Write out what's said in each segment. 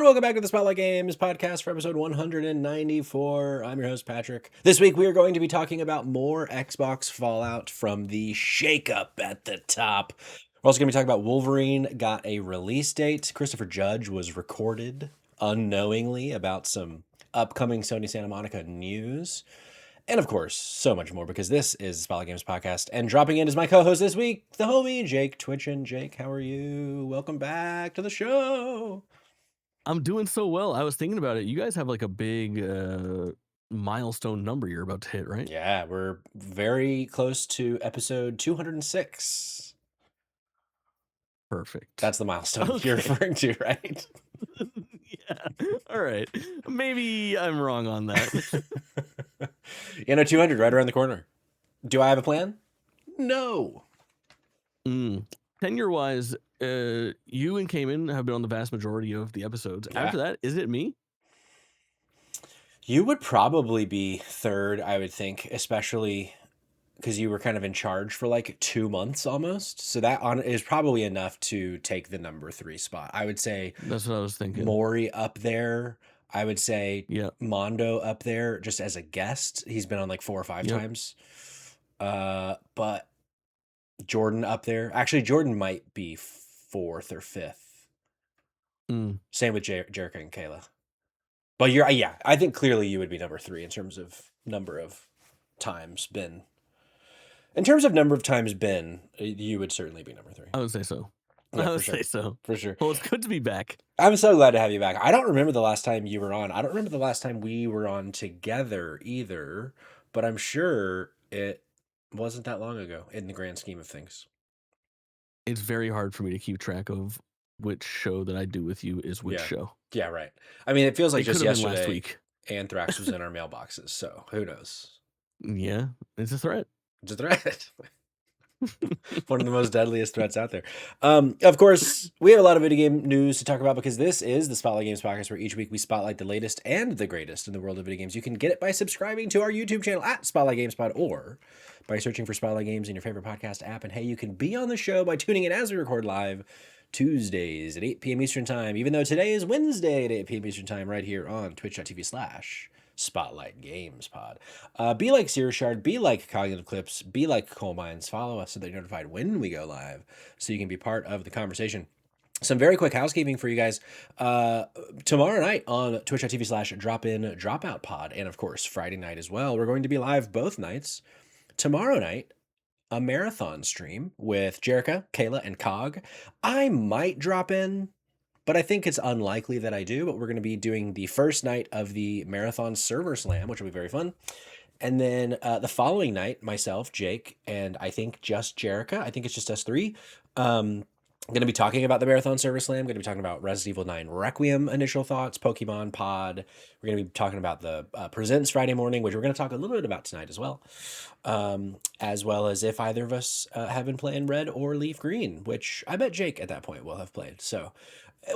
welcome back to the Spotlight Games podcast for episode 194. I'm your host, Patrick. This week we are going to be talking about more Xbox Fallout from the shakeup at the top. We're also going to be talking about Wolverine got a release date. Christopher Judge was recorded unknowingly about some upcoming Sony Santa Monica news. And of course, so much more, because this is the Spotlight Games podcast. And dropping in is my co-host this week, the homie, JakeTwitchin. Jake, how are you? Welcome back to the show. I'm doing so well. I was thinking about it. You guys have like a big milestone number you're about to hit, right? Yeah, we're very close to episode 206. Perfect. That's the milestone you're referring to, right? Yeah. All right. Maybe I'm wrong on that. 200 right around the corner. Do I have a plan? No. Tenure wise, you and Cayman have been on the vast majority of the episodes. Yeah. After that, is it me? You would probably be third, I would think, especially because you were kind of in charge for like 2 months almost. So that is probably enough to take the number 3 spot. I would say That's what I was thinking. Maury up there. I would say Yeah. Mondo up there just as a guest. He's been on like 4 or 5 times. But Jordan up there. Actually, Jordan might be 4th or 5th. Same with Jericho and Kayla. But I think clearly you would be number 3 in terms of number of times been. In terms of number of times been, you would certainly be number 3. I would say so. Yeah, I would say so. For sure. Well, it's good to be back. I'm so glad to have you back. I don't remember the last time you were on. I don't remember the last time we were on together either, but I'm sure it wasn't that long ago in the grand scheme of things. It's very hard for me to keep track of which show that I do with you is which show. Yeah, right. I mean, it feels like just yesterday last week. Anthrax was in our mailboxes, so who knows? Yeah, it's a threat. It's a threat. One of the most deadliest threats out there. Of course, we have a lot of video game news to talk about because this is the Spotlight Games podcast, where each week we spotlight the latest and the greatest in the world of video games. You can get it by subscribing to our YouTube channel at Spotlight Games Pod, or by searching for Spotlight Games in your favorite podcast app. And hey, you can be on the show by tuning in as we record live Tuesdays at 8 p.m. Eastern Time, even though today is Wednesday at 8 p.m. Eastern Time, right here on twitch.tv/Spotlight Games Pod. Be like Shard, be like Cognitive Clips, be like Coal Mines. Follow us so that you're notified when we go live, so you can be part of the conversation. Some very quick housekeeping for you guys. Tomorrow night on twitch.tv/drop-in-dropout pod, and of course Friday night as well, we're going to be live both nights. Tomorrow night, a marathon stream with Jerica, Kayla, and Cog. I might drop in, but I think it's unlikely that I do. But we're going to be doing the first night of the Marathon Server Slam, which will be very fun. And then the following night, myself, Jake, and I think just Jerica. I think it's just us 3. I'm going to be talking about the Marathon Server Slam. I'm going to be talking about Resident Evil 9 Requiem initial thoughts, Pokemon Pod. We're going to be talking about the Presents Friday morning, which we're going to talk a little bit about tonight as well as if either of us have been playing Red or Leaf Green, which I bet Jake at that point will have played. So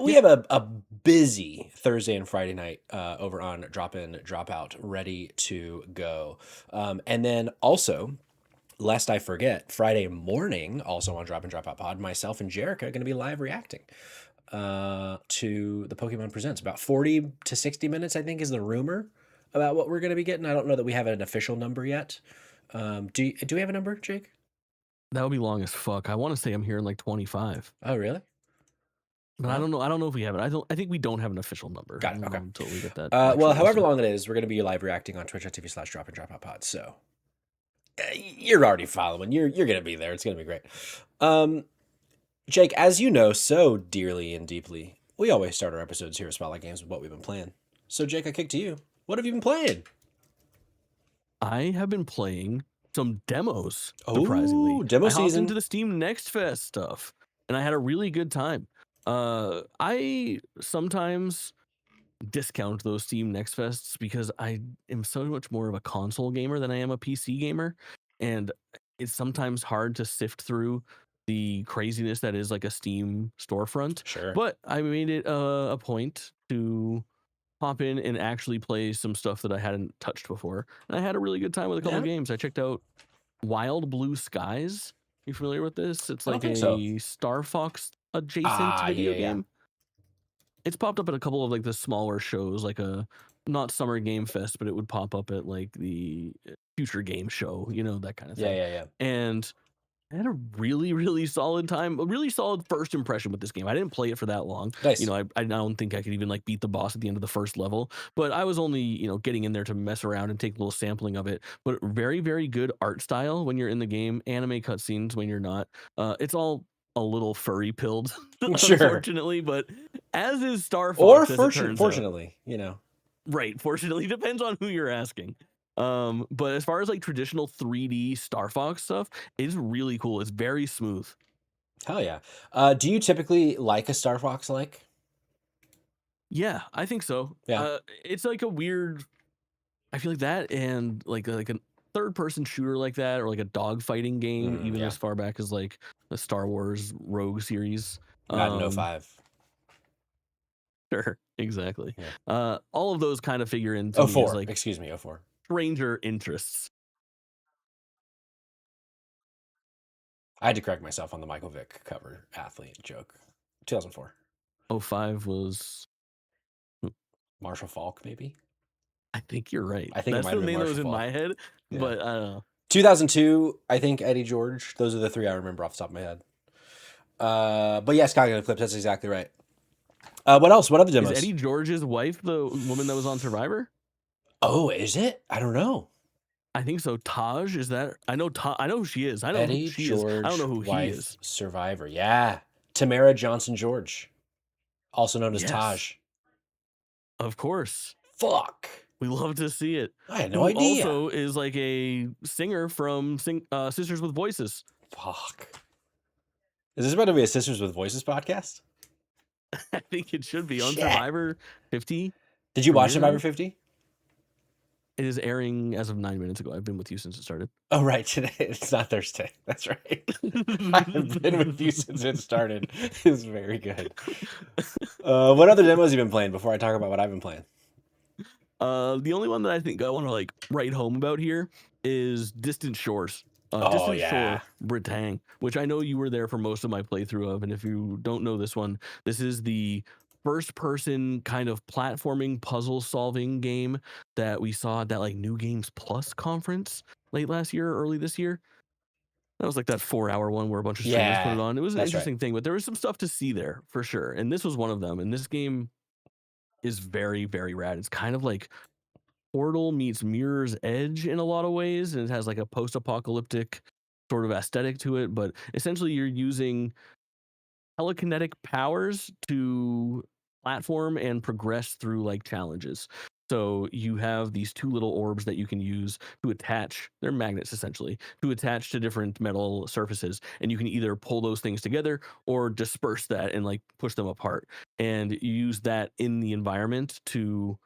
we have a busy Thursday and Friday night over on Drop In, Drop Out, ready to go. And then also, lest I forget, Friday morning, also on Drop In, Drop Out Pod, myself and Jerica are going to be live reacting to the Pokemon Presents. About 40 to 60 minutes, I think, is the rumor about what we're going to be getting. I don't know that we have an official number yet. Do we have a number, Jake? That would be long as fuck. I want to say I'm hearing like 25. Oh, really? But I don't know. I don't know if we have it. I think we don't have an official number. Got it. Okay. Until we get that. Well, however long it is, we're going to be live reacting on twitch.tv/drop-in-drop-out pod. So you're already following. You're going to be there. It's going to be great. Jake, as you know so dearly and deeply, we always start our episodes here at Spotlight Games with what we've been playing. So, Jake, I kick to you. What have you been playing? I have been playing some demos, surprisingly. Demo I hopped season. into the Steam Next Fest stuff, and I had a really good time. I sometimes discount those Steam Next Fests because I am so much more of a console gamer than I am a PC gamer, and it's sometimes hard to sift through the craziness that is like a Steam storefront. Sure. But I made it a point to hop in and actually play some stuff that I hadn't touched before. And I had a really good time with a couple of games. I checked out Wild Blue Skies. You familiar with this? It's like a Star Fox adjacent video game. it's popped up at a couple of like the smaller shows, like a not Summer Game Fest, but it would pop up at like the Future Game Show, that kind of Yeah, thing. yeah, yeah. And I had a really, really solid time, a really solid first impression with this game. I didn't play it for that long. Nice. I don't think I could even like beat the boss at the end of the first level, but I was only, getting in there to mess around and take a little sampling of it. But very, very good art style when you're in the game, anime cutscenes when you're not. It's all a little furry pilled, Sure. unfortunately, but as is Star Or Fox, as it turns out. fortunately, you know. Right, fortunately, depends on who you're asking. But as far as like traditional 3D Star Fox stuff, it's really cool. It's very smooth. Hell yeah. Do you typically like a Star Fox like? Yeah, I think so. Yeah. It's like a weird. I feel like that and like a third person shooter like that, or like a dog fighting game, even Yeah. as far back as like the Star Wars Rogue series. Not in Um, 05. sure, exactly. Yeah. All of those kind of figure into Oh me as 04. like Excuse me, 04. stranger interests. I had to correct myself on the Michael Vick cover athlete joke. 2004. 05 was. Marshall Falk, maybe? I think you're right. I think it That's might the have been name that was Marshall in Falk. my head, Yeah. but I don't know. 2002, I think Eddie George. Those are the three I remember off the top of my head. But yes, Cognitive Clips. That's exactly right. What else? What other Is demos? Eddie George's wife the woman that was on Survivor? Oh, is it? I don't know. I think so. Taj, is that? I know. I know who she is. I know who Eddie she is. I don't George, know who he wife, is. Survivor. Yeah. Tamara Johnson George, also known as Yes, Taj. of course. Fuck. We love to see it. I had no Who idea. also is like a singer from Sisters with Voices. Fuck. Is this about to be a Sisters with Voices podcast? I think it should be on Shit. Survivor 50. Did you watch premiered Survivor on. 50? It is airing as of 9 minutes ago. I've been with you since it started. Oh, right. Today. It's not Thursday. That's right. I've been with you since it started. It's very good. What other demos have you been playing before I talk about what I've been playing? The only one that I think I want to like write home about here is Distant Shores. Oh, Distant yeah. Shore Britang, which I know you were there for most of my playthrough of. And if you don't know this one, this is the first person kind of platforming puzzle solving game that we saw at that like New Games Plus conference late last year, early this year. That was like that 4-hour one where a bunch of streamers put Yeah, it on. It was an that's right. interesting thing, but there was some stuff to see there for sure. And this was one of them. And this game is very, very rad. It's kind of like Portal meets Mirror's Edge in a lot of ways, and it has like a post-apocalyptic sort of aesthetic to it. But essentially, you're using telekinetic powers to platform and progress through like challenges. So you have these two little orbs that you can use to attach, they're magnets essentially, to attach to different metal surfaces. And you can either pull those things together or disperse that and like push them apart. And you use that in the environment to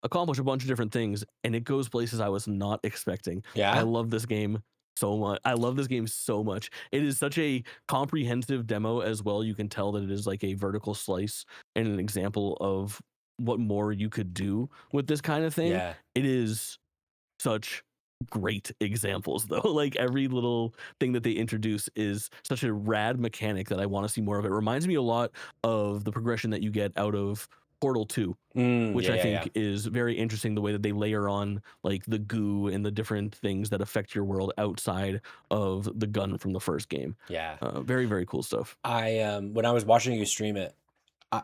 accomplish a bunch of different things. And it goes places I was not expecting. I Yeah. love this game so much. I love this game so much. It is such a comprehensive demo as well. You can tell that it is like a vertical slice and an example of what more you could do with this kind of thing. Yeah. It is such great examples though. Like every little thing that they introduce is such a rad mechanic that I want to see more of. It reminds me a lot of the progression that you get out of Portal 2, which I think is very interesting, the way that they layer on like the goo and the different things that affect your world outside of the gun from the first game. Yeah. Very, very cool stuff. When I was watching you stream it,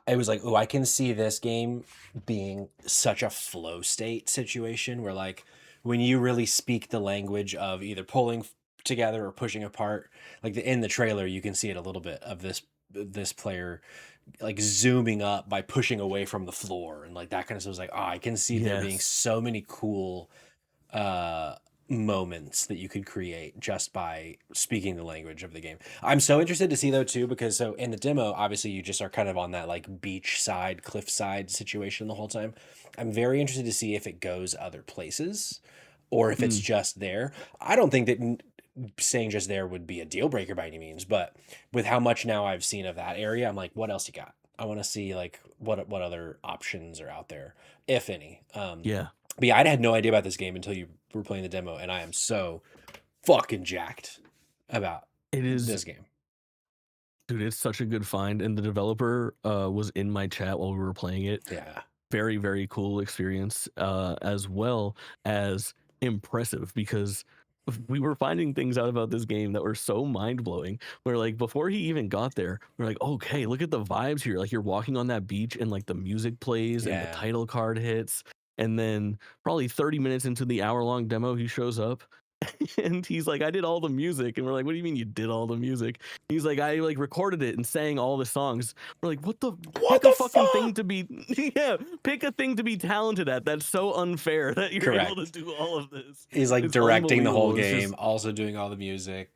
I was like, oh, I can see this game being such a flow state situation where like when you really speak the language of either pulling together or pushing apart, like in the trailer, you can see it a little bit of this player like zooming up by pushing away from the floor and like that kind of stuff. I was like, oh, I can see there being so many cool moments that you could create just by speaking the language of the game. I'm so interested to see though too, because so in the demo, obviously you just are kind of on that like beach side, cliff side situation the whole time. I'm very interested to see if it goes other places or if it's just there. I don't think that saying just there would be a deal breaker by any means, but with how much now I've seen of that area, I'm like, what else you got? I want to see like what other options are out there, if any. Yeah. But yeah, I had no idea about this game until you were playing the demo, and I am so fucking jacked about It is this game. Dude, it's such a good find, and the developer was in my chat while we were playing it. Yeah. Very, very cool experience, as well as impressive, because we were finding things out about this game that were so mind blowing. Where like before he even got there, we're like, okay, look at the vibes here. Like you're walking on that beach and like the music plays and the Yeah. title card hits, and then probably 30 minutes into the hour-long demo, he shows up. And he's like, I did all the music. And we're like, what do you mean you did all the music? He's like, I like recorded it and sang all the songs. We're like, what the What pick a the fucking fuck? thing to be yeah, pick a thing to be talented at. That's so unfair that you're able to Correct. do all of this. He's like It's directing the whole unbelievable. It's game, just also doing all the music.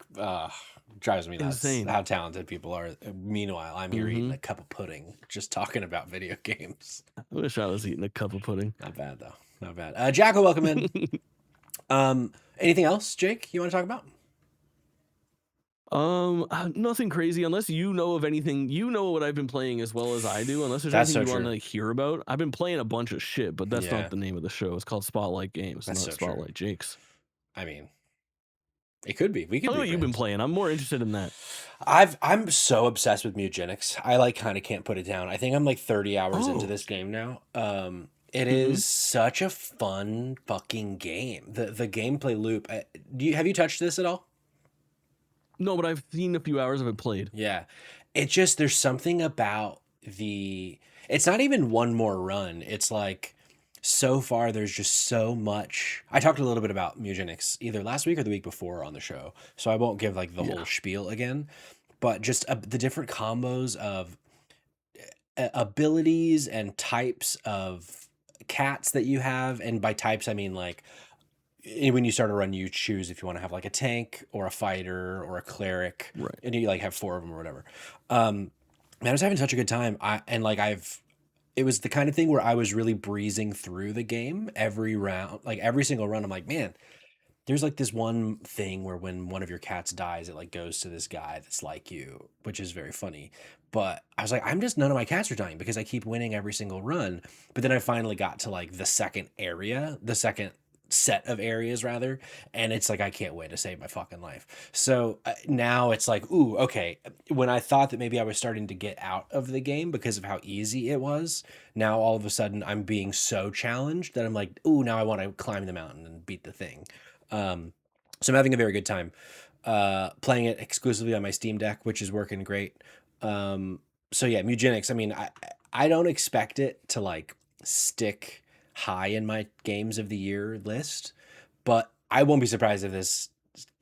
Drives me nuts insane. how talented people are. Meanwhile, I'm here eating Mm-hmm. a cup of pudding, just talking about video games. I wish I was eating a cup of pudding. Not bad though. Not bad. Jacko, welcome in. Anything else, Jake, you want to talk about? Nothing crazy, unless you know of anything. You know what I've been playing as well as I do. Unless there's That's anything so you want true. to like, hear about. I've been playing a bunch of shit, but that's Yeah. not the name of the show. It's called Spotlight Games, That's not so true. Spotlight Jakes. I mean, it could be. We could Tell me be what you've been friends. playing. I'm more interested in that. I'm so obsessed with Mutagenics. I like kind of can't put it down. I think I'm like 30 hours into Oh. this game now. It Mhm. is such a fun fucking game. The gameplay loop. Have you touched this at all? No, but I've seen a few hours of it played. Yeah. It just there's something about it's not even one more run. It's like so far there's just so much. I talked a little bit about Mutagenics either last week or the week before on the show, so I won't give like the whole spiel again, but just the different combos of abilities and types of cats that you have. And by types I mean like when you start a run you choose if you want to have like a tank or a fighter or a cleric, Right. and you like have 4 of them or whatever. Man, I was having such a good time. It was the kind of thing where I was really breezing through the game every round, like every single run. I'm like, man, there's like this one thing where when one of your cats dies, it like goes to this guy that's like you, which is very funny. But I was like, I'm just none of my cats are dying because I keep winning every single run. But then I finally got to like the second set of areas rather, and it's like I can't wait to save my fucking life. So now it's like, ooh, okay. When I thought that maybe I was starting to get out of the game because of how easy it was, now all of a sudden I'm being so challenged that I'm like, ooh, now I want to climb the mountain and beat the thing. So I'm having a very good time playing it exclusively on my Steam Deck, which is working great. So yeah, Mutagenics. I mean, I don't expect it to like stick high in my games of the year list, but I won't be surprised if this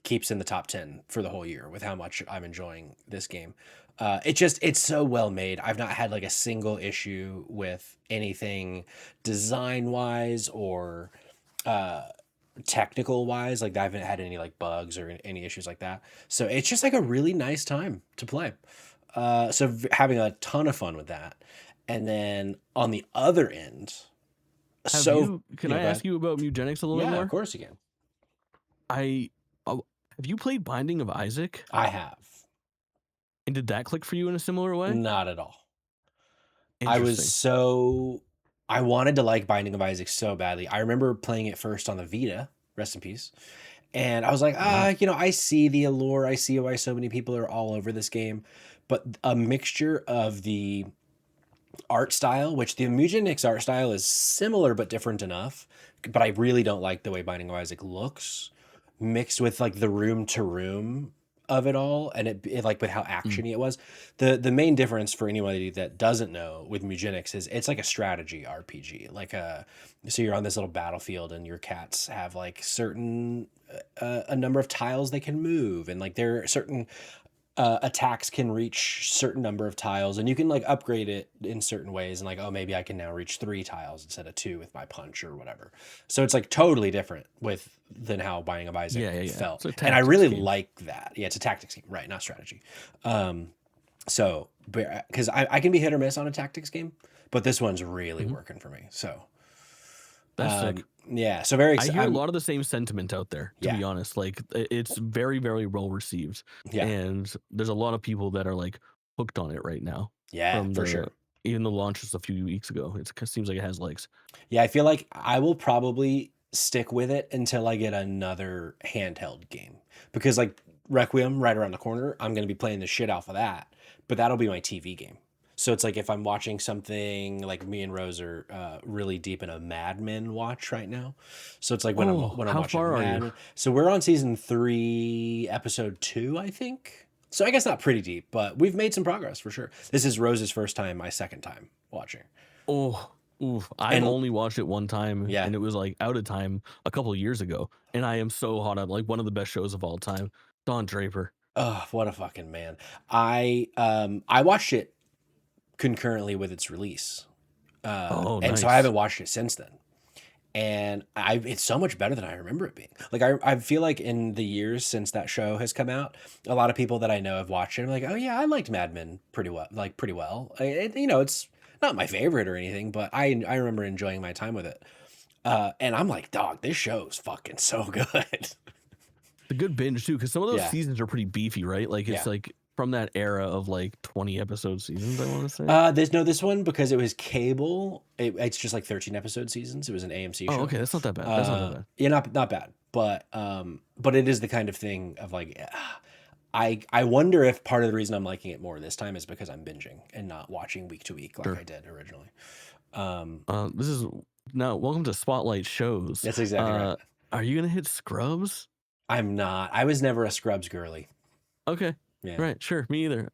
keeps in the top 10 for the whole year with how much I'm enjoying this game. It's so well made. I've not had like a single issue with anything design wise or technical wise. Like I haven't had any like bugs or any issues like that. So it's just like a really nice time to play. Having a ton of fun with that. And then on the other end, Can I ask you about Mutagenics a little bit yeah, more? of course you can. Have you played Binding of Isaac? I have. And did that click for you in a similar way? Not at all. Interesting. I wanted to like Binding of Isaac so badly. I remember playing it first on the Vita, rest in peace. And I was like, I see the allure. I see why so many people are all over this game. But a mixture of the art style, which the Mutagenics art style is similar but different enough, but I really don't like the way Binding of Isaac looks, mixed with like the room to room of it all, and it like with how actiony it was. The main difference for anybody that doesn't know with Mutagenics is it's like a strategy RPG. So you're on this little battlefield and your cats have like certain a number of tiles they can move, and like there are certain attacks can reach certain number of tiles, and you can like upgrade it in certain ways, and like, oh, maybe I can now reach 3 tiles instead of 2 with my punch or whatever. So it's like totally different than how Binding of Isaac felt, and I really like that. Yeah, it's a tactics game, right? Not strategy. So because I can be hit or miss on a tactics game, but this one's really working for me. So that's sick. Yeah, so very excited. I hear a lot of the same sentiment out there, to be honest. Like, it's very, very well received. Yeah. And there's a lot of people that are like hooked on it right now. Yeah, for sure. Even the launch just a few weeks ago. It seems like it has legs. Yeah, I feel like I will probably stick with it until I get another handheld game. Because like Requiem right around the corner, I'm going to be playing the shit off of that. but that'll be my TV game. So it's like if I'm watching something, like me and Rose are really deep in a Mad Men watch right now. So it's like Oh, when I'm how watching far are Mad you? Men. So we're on season 3, episode 2, I think. So I guess not pretty deep, but we've made some progress for sure. This is Rose's first time, my second time watching. Oh, oof. I've And only watched it one time, yeah, and it was like out of time a couple of years ago. And I am so hot on like one of the best shows of all time, Don Draper. oh, what a fucking man. I watched it concurrently with its release. Oh, And so I nice. haven't watched it since then. And it's so much better than I remember it being. Like I feel like in the years since that show has come out, a lot of people that I know have watched it. I'm like, oh yeah, I liked Mad Men pretty well. Like pretty well. It's not my favorite or anything, but I remember enjoying my time with it. And I'm like, dog, this show's fucking so good. The good binge too, because some of those Yeah, seasons are pretty beefy, right? Like it's yeah. like from that era of like 20 episode seasons, I want to say. This one because it was cable. It's just like 13 episode seasons. It was an AMC Oh, show. okay, that's not that bad. That's not that bad. Yeah, not bad, but it is the kind of thing of like, I wonder if part of the reason I'm liking it more this time is because I'm binging and not watching week to week like Sure. I did originally. This is now welcome to Spotlight Shows. That's exactly right. Are you gonna hit Scrubs? I'm not. I was never a Scrubs girly. Okay. Yeah. Right, sure, me either.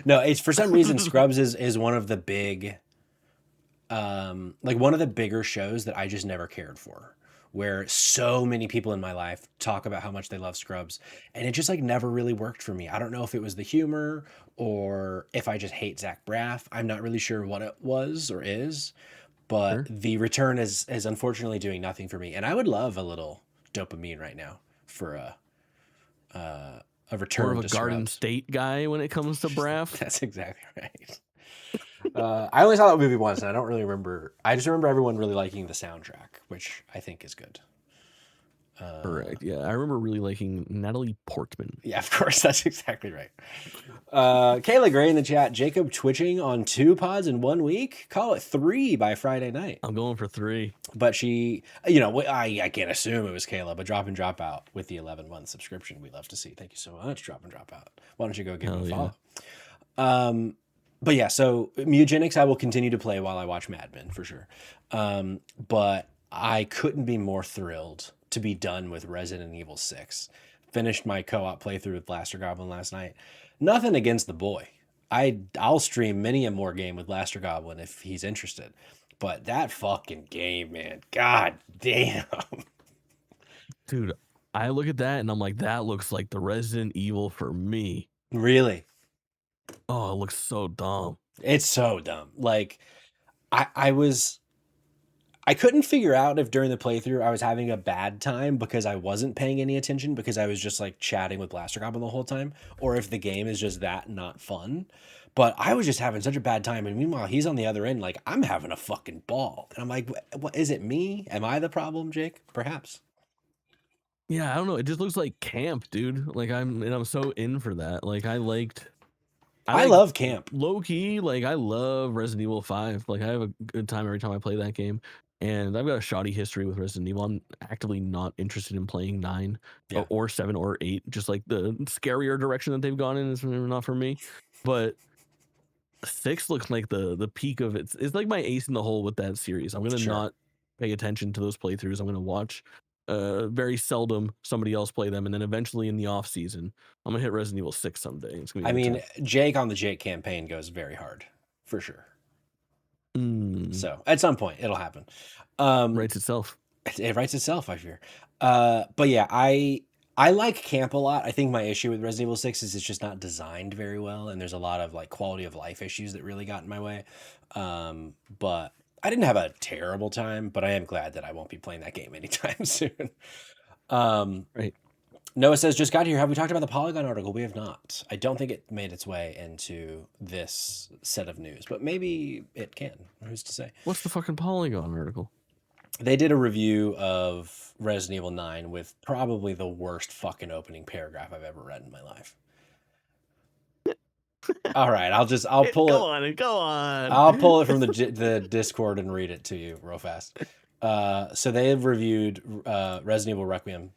No, it's for some reason Scrubs is one of the big, like one of the bigger shows that I just never cared for. Where so many people in my life talk about how much they love Scrubs, and it just like never really worked for me. I don't know if it was the humor or if I just hate Zach Braff. I'm not really sure what it was or is, but Sure. the return is unfortunately doing nothing for me. And I would love a little dopamine right now for a return More of a to Garden Scrubs. State guy when it comes to Braff. That's exactly right. I only saw that movie once, and I don't really remember. I just remember everyone really liking the soundtrack, which I think is good. Correct. Yeah, I remember really liking Natalie Portman. Yeah, of course, that's exactly right. Kayla Gray in the chat. Jacob twitching on 2 pods in 1 week. Call it 3 by Friday night. I'm going for 3. But she, I can't assume it was Kayla, but drop and drop out with the 11-month subscription. We love to see. Thank you so much. Drop and drop out. Why don't you go give Hell him a yeah. follow? But yeah, so Mugenics I will continue to play while I watch Mad Men for sure. But I couldn't be more thrilled to be done with Resident Evil 6. Finished my co-op playthrough with Blaster Goblin last night. Nothing against the boy. I'll stream many a more game with Blaster Goblin if he's interested. But that fucking game, man. God damn. Dude, I look at that and I'm like, that looks like the Resident Evil for me. Really? Oh, it looks so dumb. It's so dumb. Like I couldn't figure out if during the playthrough I was having a bad time because I wasn't paying any attention because I was just like chatting with Blaster Goblin the whole time, or if the game is just that not fun. But I was just having such a bad time, and meanwhile he's on the other end like I'm having a fucking ball. And I'm like, what is it me? Am I the problem, Jake? Perhaps. Yeah, I don't know. It just looks like camp, dude. Like I'm so in for that. Like I love camp. Low key, like I love Resident Evil 5. Like I have a good time every time I play that game. And I've got a shoddy history with Resident Evil. I'm actively not interested in playing 9 Yeah. or 7 or 8. Just like the scarier direction that they've gone in is not for me. But 6 looks like the peak of it. It's like my ace in the hole with that series. I'm gonna Sure. not pay attention to those playthroughs. I'm gonna watch very seldom somebody else play them, and then eventually in the off season, I'm gonna hit Resident Evil 6 someday. It's gonna be I a good mean, time. Jake on the Jake campaign goes very hard, for sure. Mm, So at some point it'll happen. writes itself. It writes itself, I fear. But yeah, I like camp a lot. I think my issue with Resident Evil 6 is it's just not designed very well, and there's a lot of like quality of life issues that really got in my way. But I didn't have a terrible time, but I am glad that I won't be playing that game anytime soon. Right. Noah says, just got here. Have we talked about the Polygon article? We have not. I don't think it made its way into this set of news, but maybe it can. Who's to say? What's the fucking Polygon article? They did a review of Resident Evil 9 with probably the worst fucking opening paragraph I've ever read in my life. All right, I'll pull it. Go on. I'll pull it from the Discord and read it to you real fast. So they have reviewed Resident Evil Requiem,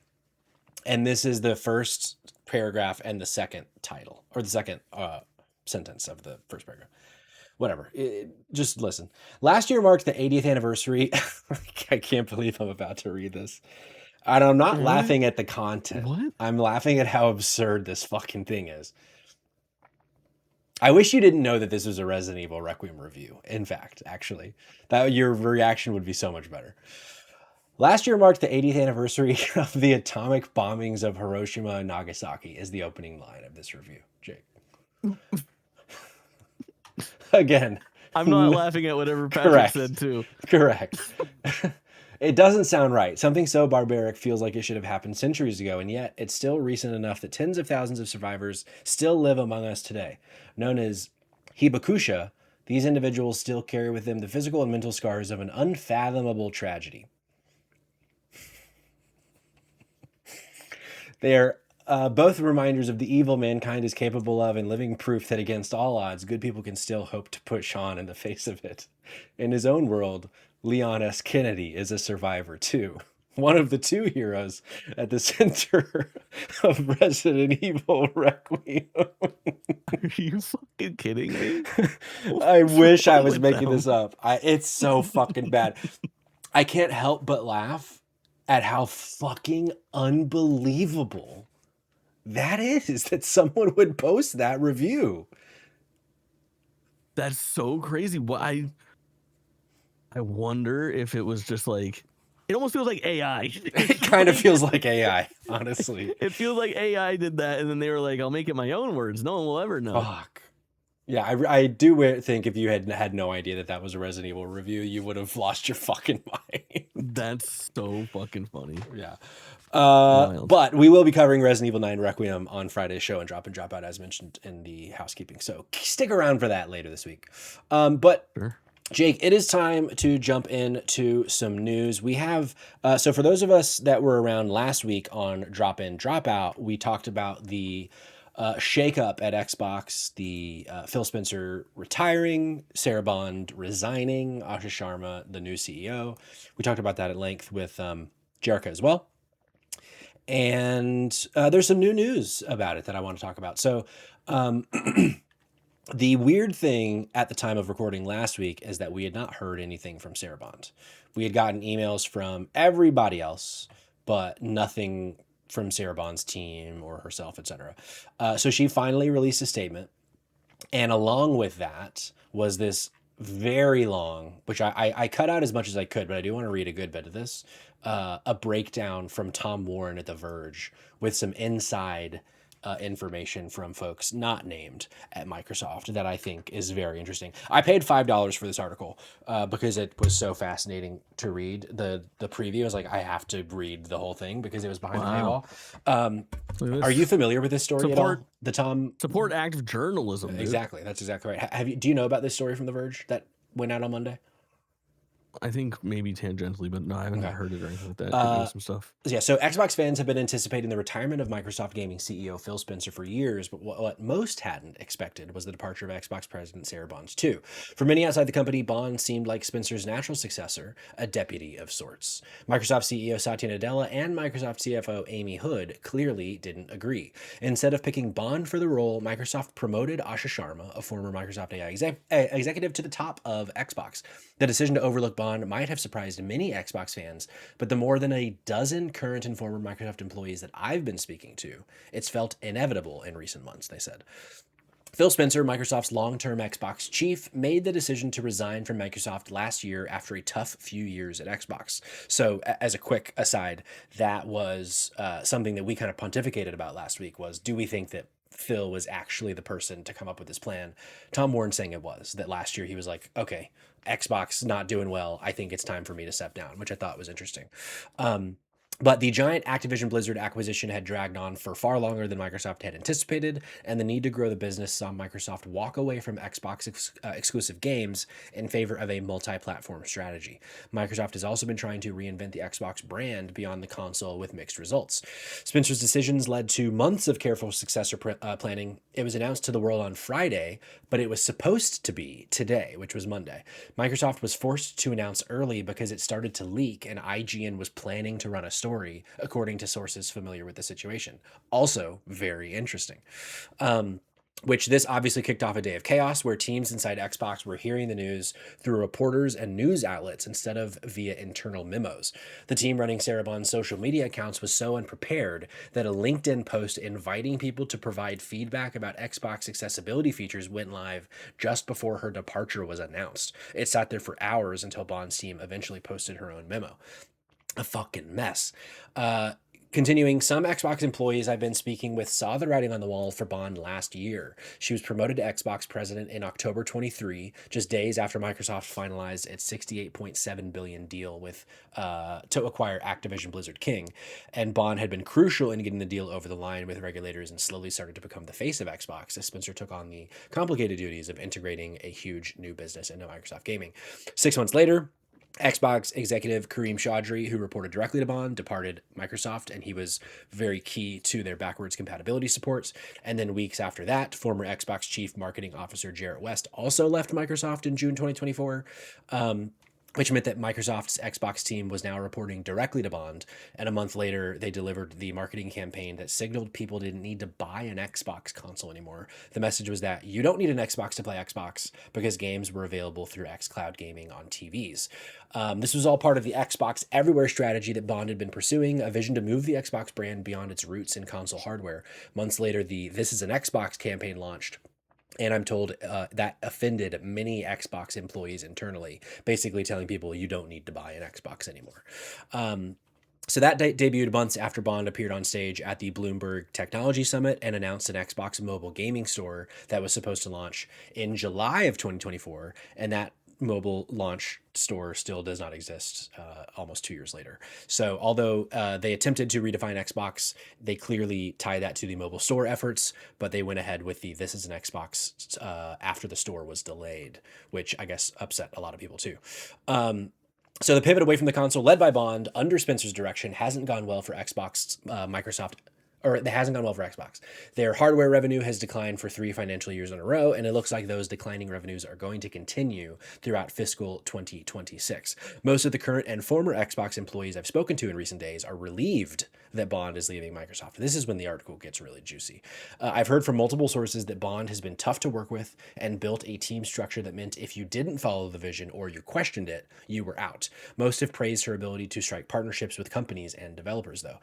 And this is the first paragraph and the second title, or the second sentence of the first paragraph. Whatever. Just listen. Last year marked the 80th anniversary. I can't believe I'm about to read this. And I'm not laughing at the content. What? I'm laughing at how absurd this fucking thing is. I wish you didn't know that this was a Resident Evil Requiem review. In fact, actually, that your reaction would be so much better. Last year marked the 80th anniversary of the atomic bombings of Hiroshima and Nagasaki, is the opening line of this review, Jake. Again, I'm not laughing at whatever Patrick said too. Correct. It doesn't sound right. Something so barbaric feels like it should have happened centuries ago, and yet it's still recent enough that tens of thousands of survivors still live among us today. Known as hibakusha, these individuals still carry with them the physical and mental scars of an unfathomable tragedy. They are both reminders of the evil mankind is capable of and living proof that against all odds, good people can still hope to push on in the face of it. In his own world, Leon S. Kennedy is a survivor too. One of the two heroes at the center of Resident Evil Requiem. Are you fucking kidding me? I wish I was making this up. It's so fucking bad. I can't help but laugh at how fucking unbelievable that is, that someone would post that review. That's so crazy. What I wonder if it was just like, it almost feels like AI. It kind of feels like AI, honestly. It feels like AI did that, and then they were like, I'll make it my own words. No one will ever know. Fuck. Yeah, I do think if you had no idea that that was a Resident Evil review, you would have lost your fucking mind. That's so fucking funny. Yeah. But we will be covering Resident Evil 9 Requiem on Friday's show and Drop In Drop Out, as mentioned in the housekeeping. So stick around for that later this week. But Sure. Jake, it is time to jump into some news. We have, so for those of us that were around last week on Drop In Drop Out, we talked about the shakeup at Xbox, the Phil Spencer retiring, Sarah Bond resigning, Asha Sharma, the new CEO. We talked about that at length with Jericho as well. And there's some new news about it that I want to talk about. So the weird thing at the time of recording last week is that we had not heard anything from Sarah Bond. We had gotten emails from everybody else, but nothing from Sarah Bond's team or herself, etc. So she finally released a statement. And along with that was this very long, which I cut out as much as I could, but I do want to read a good bit of this, a breakdown from Tom Warren at The Verge with some inside information from folks not named at Microsoft that I think is very interesting. I paid $5 for this article because it was so fascinating to read. The preview was like, I have to read the whole thing because it was behind the paywall. Are you familiar with this story at all? The Tom support active journalism. Dude. Exactly, that's exactly right. Do you know about this story from The Verge that went out on Monday? I think maybe tangentially, but no, I haven't heard it or anything like that. Some stuff. Yeah, so Xbox fans have been anticipating the retirement of Microsoft Gaming CEO Phil Spencer for years, but what most hadn't expected was the departure of Xbox President Sarah Bond too. For many outside the company, Bond seemed like Spencer's natural successor, a deputy of sorts. Microsoft CEO Satya Nadella and Microsoft CFO Amy Hood clearly didn't agree. Instead of picking Bond for the role, Microsoft promoted Asha Sharma, a former Microsoft AI executive, to the top of Xbox. The decision to overlook Bond might have surprised many Xbox fans, but the more than a dozen current and former Microsoft employees that I've been speaking to, it's felt inevitable in recent months, they said. Phil Spencer, Microsoft's long-term Xbox chief, made the decision to resign from Microsoft last year after a tough few years at Xbox. So as a quick aside, that was something that we kind of pontificated about last week was, do we think that Phil was actually the person to come up with this plan? Tom Warren saying it was, that last year he was like, okay, Xbox not doing well, I think it's time for me to step down, which I thought was interesting. But the giant Activision Blizzard acquisition had dragged on for far longer than Microsoft had anticipated, and the need to grow the business saw Microsoft walk away from Xbox exclusive games in favor of a multi-platform strategy. Microsoft has also been trying to reinvent the Xbox brand beyond the console with mixed results. Spencer's decisions led to months of careful successor planning. It was announced to the world on Friday, but it was supposed to be today, which was Monday. Microsoft was forced to announce early because it started to leak, and IGN was planning to run a story story, according to sources familiar with the situation. Also, very interesting. Um, which this obviously kicked off a day of chaos where teams inside Xbox were hearing the news through reporters and news outlets instead of via internal memos. The team running Sarah Bond's social media accounts was so unprepared that a LinkedIn post inviting people to provide feedback about Xbox accessibility features went live just before her departure was announced. It sat there for hours until Bond's team eventually posted her own memo. A fucking mess. Uh, Continuing, some Xbox employees I've been speaking with saw the writing on the wall for Bond last year. She was promoted to Xbox president in October 23, just days after Microsoft finalized its 68.7 billion deal with to acquire Activision Blizzard King, and Bond had been crucial in getting the deal over the line with regulators and slowly started to become the face of Xbox as Spencer took on the complicated duties of integrating a huge new business into Microsoft gaming. 6 months later, Xbox executive Kareem Chaudhry, who reported directly to Bond, departed Microsoft, and he was very key to their backwards compatibility supports. And then weeks after that, former Xbox chief marketing officer Jarrett West also left Microsoft in June 2024. Which meant that Microsoft's Xbox team was now reporting directly to Bond. And a month later, they delivered the marketing campaign that signaled people didn't need to buy an Xbox console anymore. The message was that you don't need an Xbox to play Xbox because games were available through xCloud gaming on TVs. This was all part of the Xbox Everywhere strategy that Bond had been pursuing, a vision to move the Xbox brand beyond its roots in console hardware. Months later, the This Is an Xbox campaign launched. And I'm told that offended many Xbox employees internally, basically telling people you don't need to buy an Xbox anymore. So that debuted months after Bond appeared on stage at the Bloomberg Technology Summit and announced an Xbox mobile gaming store that was supposed to launch in July of 2024. And that mobile launch store still does not exist almost 2 years later. So although they attempted to redefine Xbox, they clearly tie that to the mobile store efforts, but they went ahead with the This Is an Xbox after the store was delayed, which I guess upset a lot of people too. So the pivot away from the console led by Bond under Spencer's direction hasn't gone well for Xbox, Microsoft, or it hasn't gone well for Xbox. Their hardware revenue has declined for 3 financial years in a row, and it looks like those declining revenues are going to continue throughout fiscal 2026. Most of the current and former Xbox employees I've spoken to in recent days are relieved that Bond is leaving Microsoft. This is when the article gets really juicy. I've heard from multiple sources that Bond has been tough to work with and built a team structure that meant if you didn't follow the vision or you questioned it, you were out. Most have praised her ability to strike partnerships with companies and developers, though.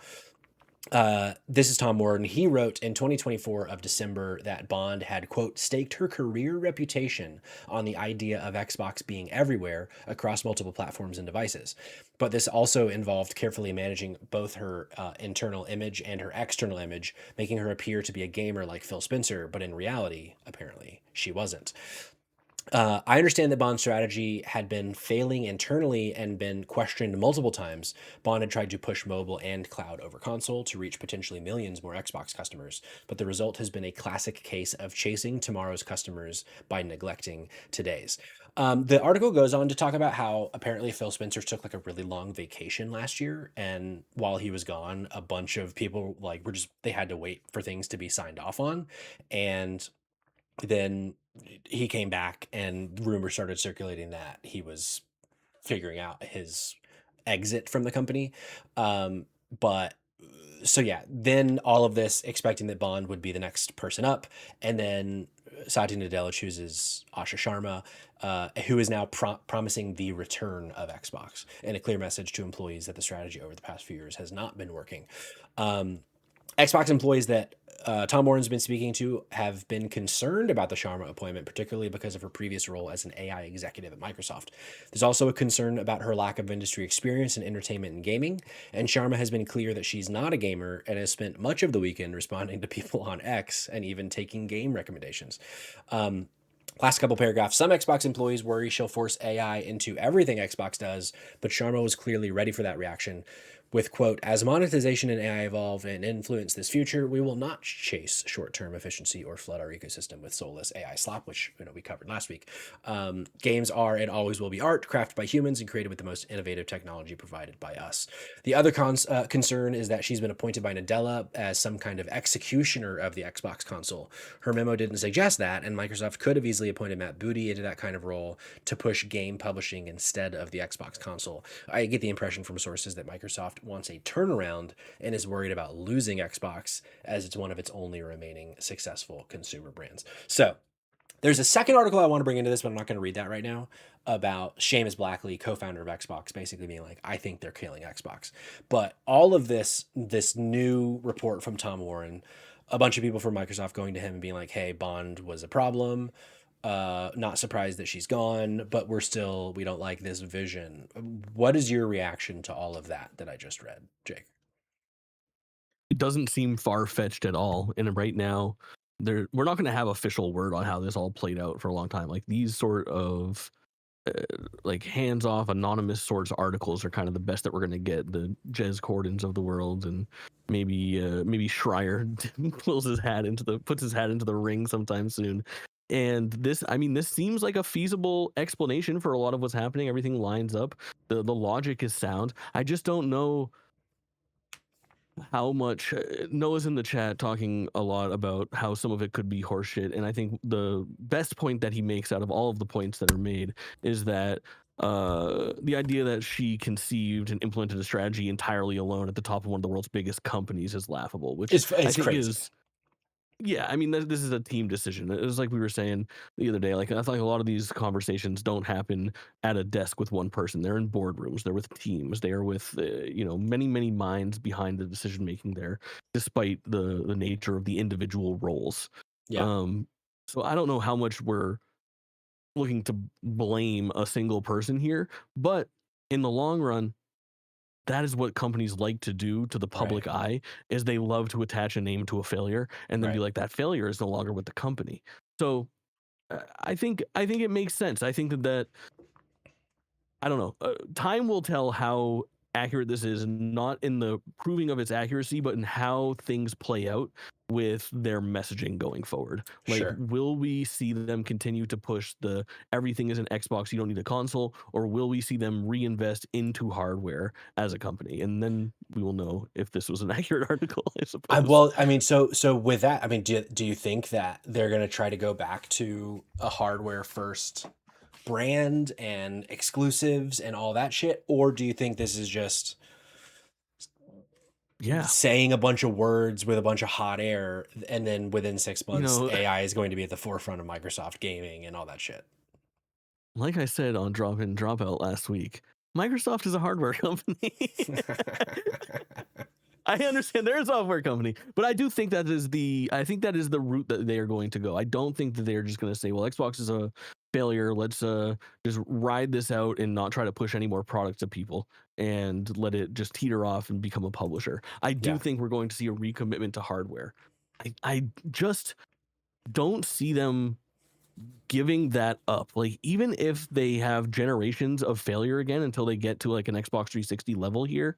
This is Tom Warren. He wrote in 2024 of December that Bond had, quote, staked her career reputation on the idea of Xbox being everywhere across multiple platforms and devices. But this also involved carefully managing both her internal image and her external image, making her appear to be a gamer like Phil Spencer, but in reality, apparently, she wasn't. I understand that Bond's strategy had been failing internally and been questioned multiple times. Bond had tried to push mobile and cloud over console to reach potentially millions more Xbox customers, but the result has been a classic case of chasing tomorrow's customers by neglecting today's. The article goes on to talk about how apparently Phil Spencer took like a really long vacation last year, and while he was gone, a bunch of people like they had to wait for things to be signed off on, and then he came back and rumors started circulating that he was figuring out his exit from the company. But so yeah, then all of this expecting that Bond would be the next person up, and then Satya Nadella chooses Asha Sharma, who is now promising the return of Xbox, and a clear message to employees that the strategy over the past few years has not been working. Xbox employees that Tom Warren's been speaking to have been concerned about the Sharma appointment, particularly because of her previous role as an AI executive at Microsoft. There's also a concern about her lack of industry experience in entertainment and gaming, and Sharma has been clear that she's not a gamer and has spent much of the weekend responding to people on X and even taking game recommendations. Last couple paragraphs. Some Xbox employees worry she'll force AI into everything Xbox does, but Sharma was clearly ready for that reaction with, quote, as monetization and AI evolve and influence this future, we will not chase short-term efficiency or flood our ecosystem with soulless AI slop, which we covered last week. Games are and always will be art, crafted by humans and created with the most innovative technology provided by us. The other concern is that she's been appointed by Nadella as some kind of executioner of the Xbox console. Her memo didn't suggest that, and Microsoft could have easily appointed Matt Booty into that kind of role to push game publishing instead of the Xbox console. I get the impression from sources that Microsoft Microsoft wants a turnaround and is worried about losing Xbox as it's one of its only remaining successful consumer brands. So there's a second article I want to bring into this, but I'm not going to read that right now, about Seamus Blackley, co-founder of Xbox, basically being like, I think they're killing Xbox. But all of this new report from Tom Warren, a bunch of people from Microsoft going to him and being like, hey, Bond was a problem. Not surprised that she's gone, but we don't like this vision. What is your reaction to all of that I just read, Jake? It doesn't seem far-fetched at all. And right now, we're not going to have official word on how this all played out for a long time. Like these sort of like hands-off anonymous sorts of articles are kind of the best that we're going to get. The Jez Cordons of the world, and maybe Schreier puts his hat into the ring sometime soon. And this, I mean, this seems like a feasible explanation for a lot of what's happening. Everything lines up. The logic is sound. I just don't know how much. Noah's in the chat talking a lot about how some of it could be horseshit, and I think the best point that he makes out of all of the points that are made is that the idea that she conceived and implemented a strategy entirely alone at the top of one of the world's biggest companies is laughable, which It's I think crazy. is. Yeah, I mean, this is a team decision. It was like we were saying the other day. Like I feel like a lot of these conversations don't happen at a desk with one person. They're in boardrooms. They're with teams. They are with many minds behind the decision making there, despite the nature of the individual roles. Yeah, So I don't know how much we're looking to blame a single person here, but in the long run, that is what companies like to do to the right, public eye, is they love to attach a name to a failure and then be right. like, that failure is no longer with the company. So I think it makes sense. I think that I don't know. Time will tell how accurate this is, not in the proving of its accuracy, but in how things play out with their messaging going forward. Like, Sure. will we see them continue to push the everything is an Xbox, you don't need a console, or will we see them reinvest into hardware as a company? And then we will know if this was an accurate article, I suppose. I mean, so with that, I mean, do you think that they're going to try to go back to a hardware first brand and exclusives and all that shit, or do you think this is just Yeah. saying a bunch of words with a bunch of hot air, and then within 6 months, You know, AI is going to be at the forefront of Microsoft gaming and all that shit? like I said on Drop In Drop Out last week, Microsoft is a hardware company. I understand they're a software company, but I do think that is the route that they are going to go. I don't think that they're just going to say, well, Xbox is a failure. Let's just ride this out and not try to push any more product to people and let it just teeter off and become a publisher. I do Yeah, think we're going to see a recommitment to hardware. I just don't see them giving that up. Like, even if they have generations of failure again until they get to like an Xbox 360 level here,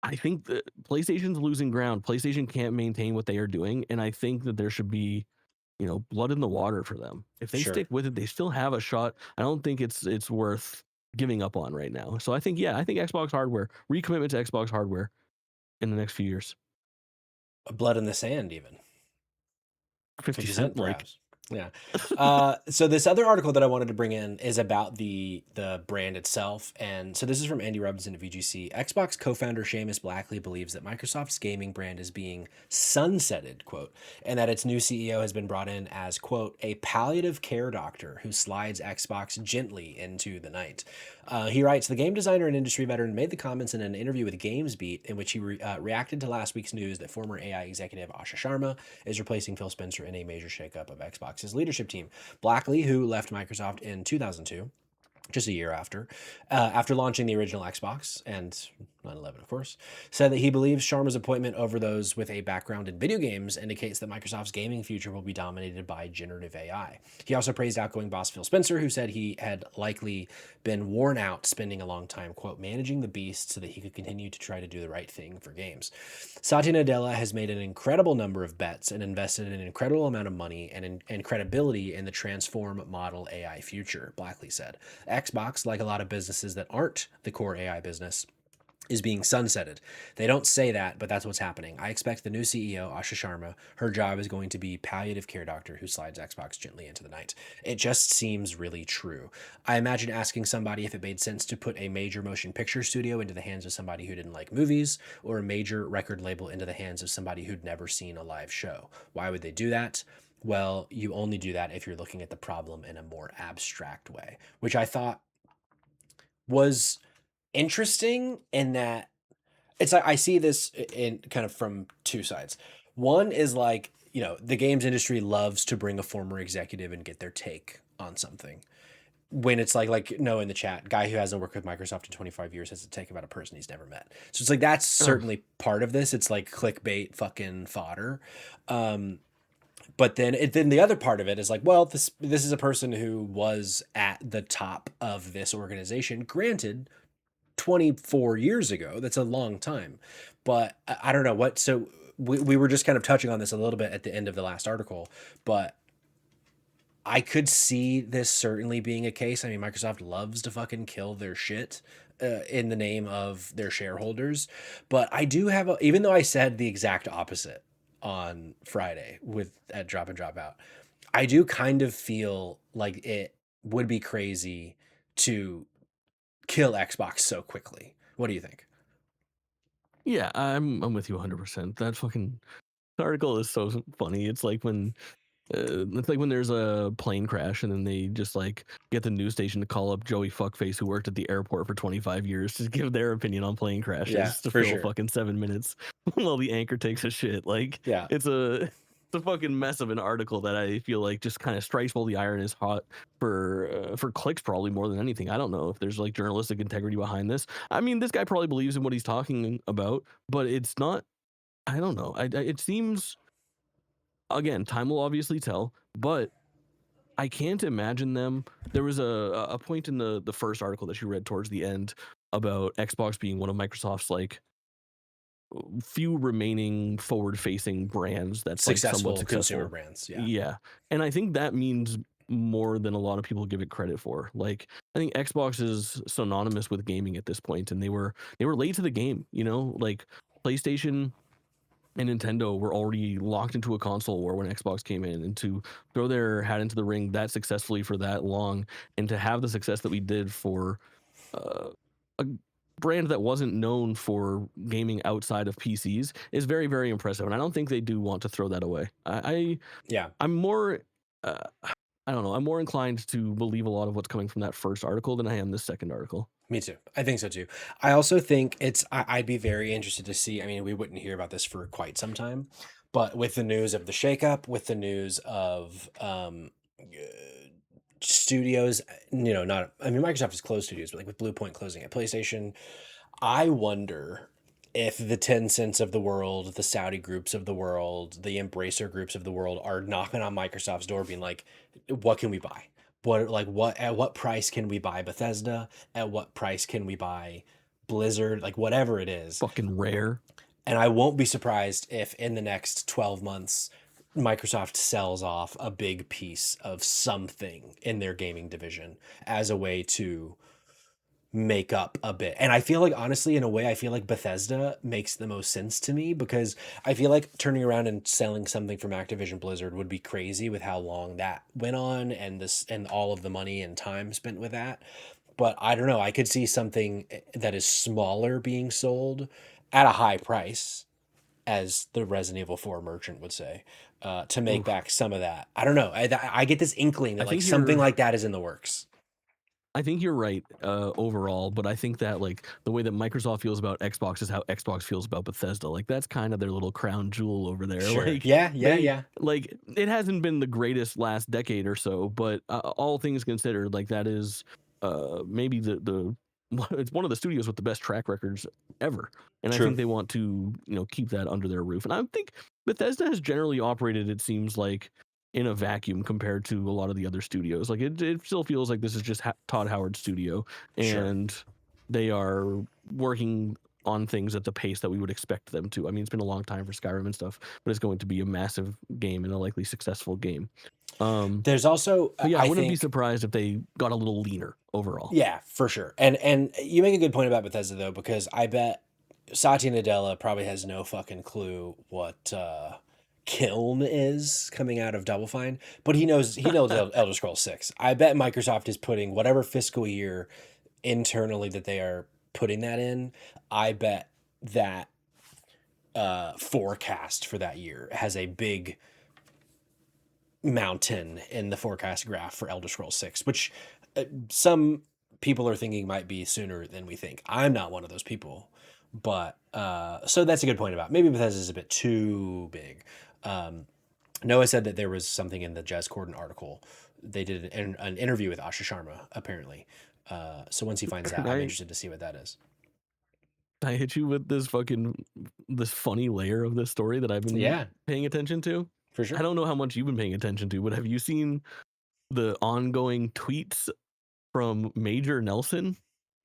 I think that PlayStation's losing ground. PlayStation can't maintain what they are doing, and I think that there should be, blood in the water for them. If they sure. stick with it, they still have a shot. I don't think it's worth giving up on right now. So I think Xbox hardware, recommitment to Xbox hardware in the next few years. Blood in the sand, even 50 50 Cent, Cent, like, perhaps. Yeah. So this other article that I wanted to bring in is about the brand itself, and so this is from Andy Robinson of VGC. Xbox co-founder Seamus Blackley believes that Microsoft's gaming brand is being sunsetted, quote, and that its new CEO has been brought in as, quote, a palliative care doctor who slides Xbox gently into the night. He writes, the game designer and industry veteran made the comments in an interview with GamesBeat in which he reacted to last week's news that former AI executive Asha Sharma is replacing Phil Spencer in a major shakeup of Xbox's leadership team. Blackley, who left Microsoft in 2002, just a year after launching the original Xbox and 9/11, of course, said that he believes Sharma's appointment over those with a background in video games indicates that Microsoft's gaming future will be dominated by generative AI. He also praised outgoing boss Phil Spencer, who said he had likely been worn out spending a long time, quote, managing the beast so that he could continue to try to do the right thing for games. Satya Nadella has made an incredible number of bets and invested an incredible amount of money and credibility in the transform model AI future, Blackley said. Xbox, like a lot of businesses that aren't the core AI business, is being sunsetted. They don't say that, but that's what's happening. I expect the new CEO, Asha Sharma, her job is going to be palliative care doctor who slides Xbox gently into the night. It just seems really true. I imagine asking somebody if it made sense to put a major motion picture studio into the hands of somebody who didn't like movies, or a major record label into the hands of somebody who'd never seen a live show. Why would they do that? Well, you only do that if you're looking at the problem in a more abstract way, which I thought was interesting in that it's like I see this in kind of from two sides. One is like, the games industry loves to bring a former executive and get their take on something. When it's like no, in the chat, guy who hasn't worked with Microsoft in 25 years has to take about a person he's never met. So it's like that's Oh, certainly part of this. It's like clickbait fucking fodder. But then the other part of it is like, well, this is a person who was at the top of this organization. Granted, 24 years ago. That's a long time. But I don't know what. So we were just kind of touching on this a little bit at the end of the last article, but I could see this certainly being a case. I mean, Microsoft loves to fucking kill their shit in the name of their shareholders. But I do have, even though I said the exact opposite on Friday with at Drop and Drop Out, I do kind of feel like it would be crazy to kill Xbox so quickly. What do you think? yeah, I'm with you 100%. That fucking article is so funny. It's like when there's a plane crash and then they just like get the news station to call up Joey Fuckface who worked at the airport for 25 years to give their opinion on plane Yeah, crashes to for fill sure. fucking 7 minutes while the anchor takes a shit. Like Yeah. it's a fucking mess of an article that I feel like just kind of strikes while the iron is hot for clicks probably more than anything. I don't know if there's like journalistic integrity behind this. I mean, this guy probably believes in what he's talking about, but it's not. I don't know. It seems again, time will obviously tell, but I can't imagine them. There was a point in the first article that you read towards the end about Xbox being one of Microsoft's like few remaining forward facing brands that's like somewhat Successful consumer successful. brands. Yeah. Yeah. And I think that means more than a lot of people give it credit for. Like I think Xbox is synonymous with gaming at this point and they were late to the game, you know? Like PlayStation and Nintendo were already locked into a console war when Xbox came in, and to throw their hat into the ring that successfully for that long, and to have the success that we did for uh, a brand that wasn't known for gaming outside of PCs is very, very impressive. And I don't think they do want to throw that away. Yeah. I'm more. Uh, I don't know. I'm more inclined to believe a lot of what's coming from that first article than I am this second article. Me too. I think so too. I also think I'd be very interested to see. I mean, we wouldn't hear about this for quite some time, but with the news of the shakeup, with the news of studios, not, I mean, Microsoft has closed studios, but like with Blue Point closing at PlayStation, I wonder if the Tencents of the world, the Saudi groups of the world, the Embracer groups of the world are knocking on Microsoft's door being like, what can we buy? What at what price can we buy Bethesda? At what price can we buy Blizzard? Like whatever it is. Fucking rare. And I won't be surprised if in the next 12 months Microsoft sells off a big piece of something in their gaming division as a way to make up a bit. And I feel like honestly in a way I feel like Bethesda makes the most sense to me because I feel like turning around and selling something from Activision Blizzard would be crazy with how long that went on and this and all of the money and time spent with that. But I don't know, I could see something that is smaller being sold at a high price as the Resident Evil 4 merchant would say, to make Oof. back some of that. I don't know. I get this inkling I that like think something you're like that is in the works. I think you're right overall, but I think that like the way that Microsoft feels about Xbox is how Xbox feels about Bethesda. Like that's kind of their little crown jewel over there. Sure. Like Yeah, yeah, they yeah. like it hasn't been the greatest last decade or so, but all things considered, like that is maybe the it's one of the studios with the best track records ever, and I True. think they want to keep that under their roof. And I think Bethesda has generally operated, it seems like, in a vacuum compared to a lot of the other studios. Like it still feels like this is just Todd Howard's studio, Sure. and they are working on things at the pace that we would expect them to. I mean, it's been a long time for Skyrim and stuff, but it's going to be a massive game and a likely successful game. There's also, But yeah, I I wouldn't be think, surprised if they got a little leaner overall. yeah, for sure. And you make a good point about Bethesda though, because I bet Satya Nadella probably has no fucking clue what Kiln is coming out of Double Fine, but he knows Elder Scrolls 6. I bet Microsoft is putting whatever fiscal year internally that they are putting that in. I bet that forecast for that year has a big mountain in the forecast graph for Elder Scrolls 6, which some people are thinking might be sooner than we think. I'm not one of those people, but so that's a good point about maybe Bethesda is a bit too big. Noah said that there was something in the Jez Corden article. They did an interview with Asha Sharma, apparently. So once he finds out, I'm interested to see what that is. I hit you with this funny layer of this story that I've been Yeah, paying attention to. for I sure. don't know how much you've been paying attention to, but have you seen the ongoing tweets from Major Nelson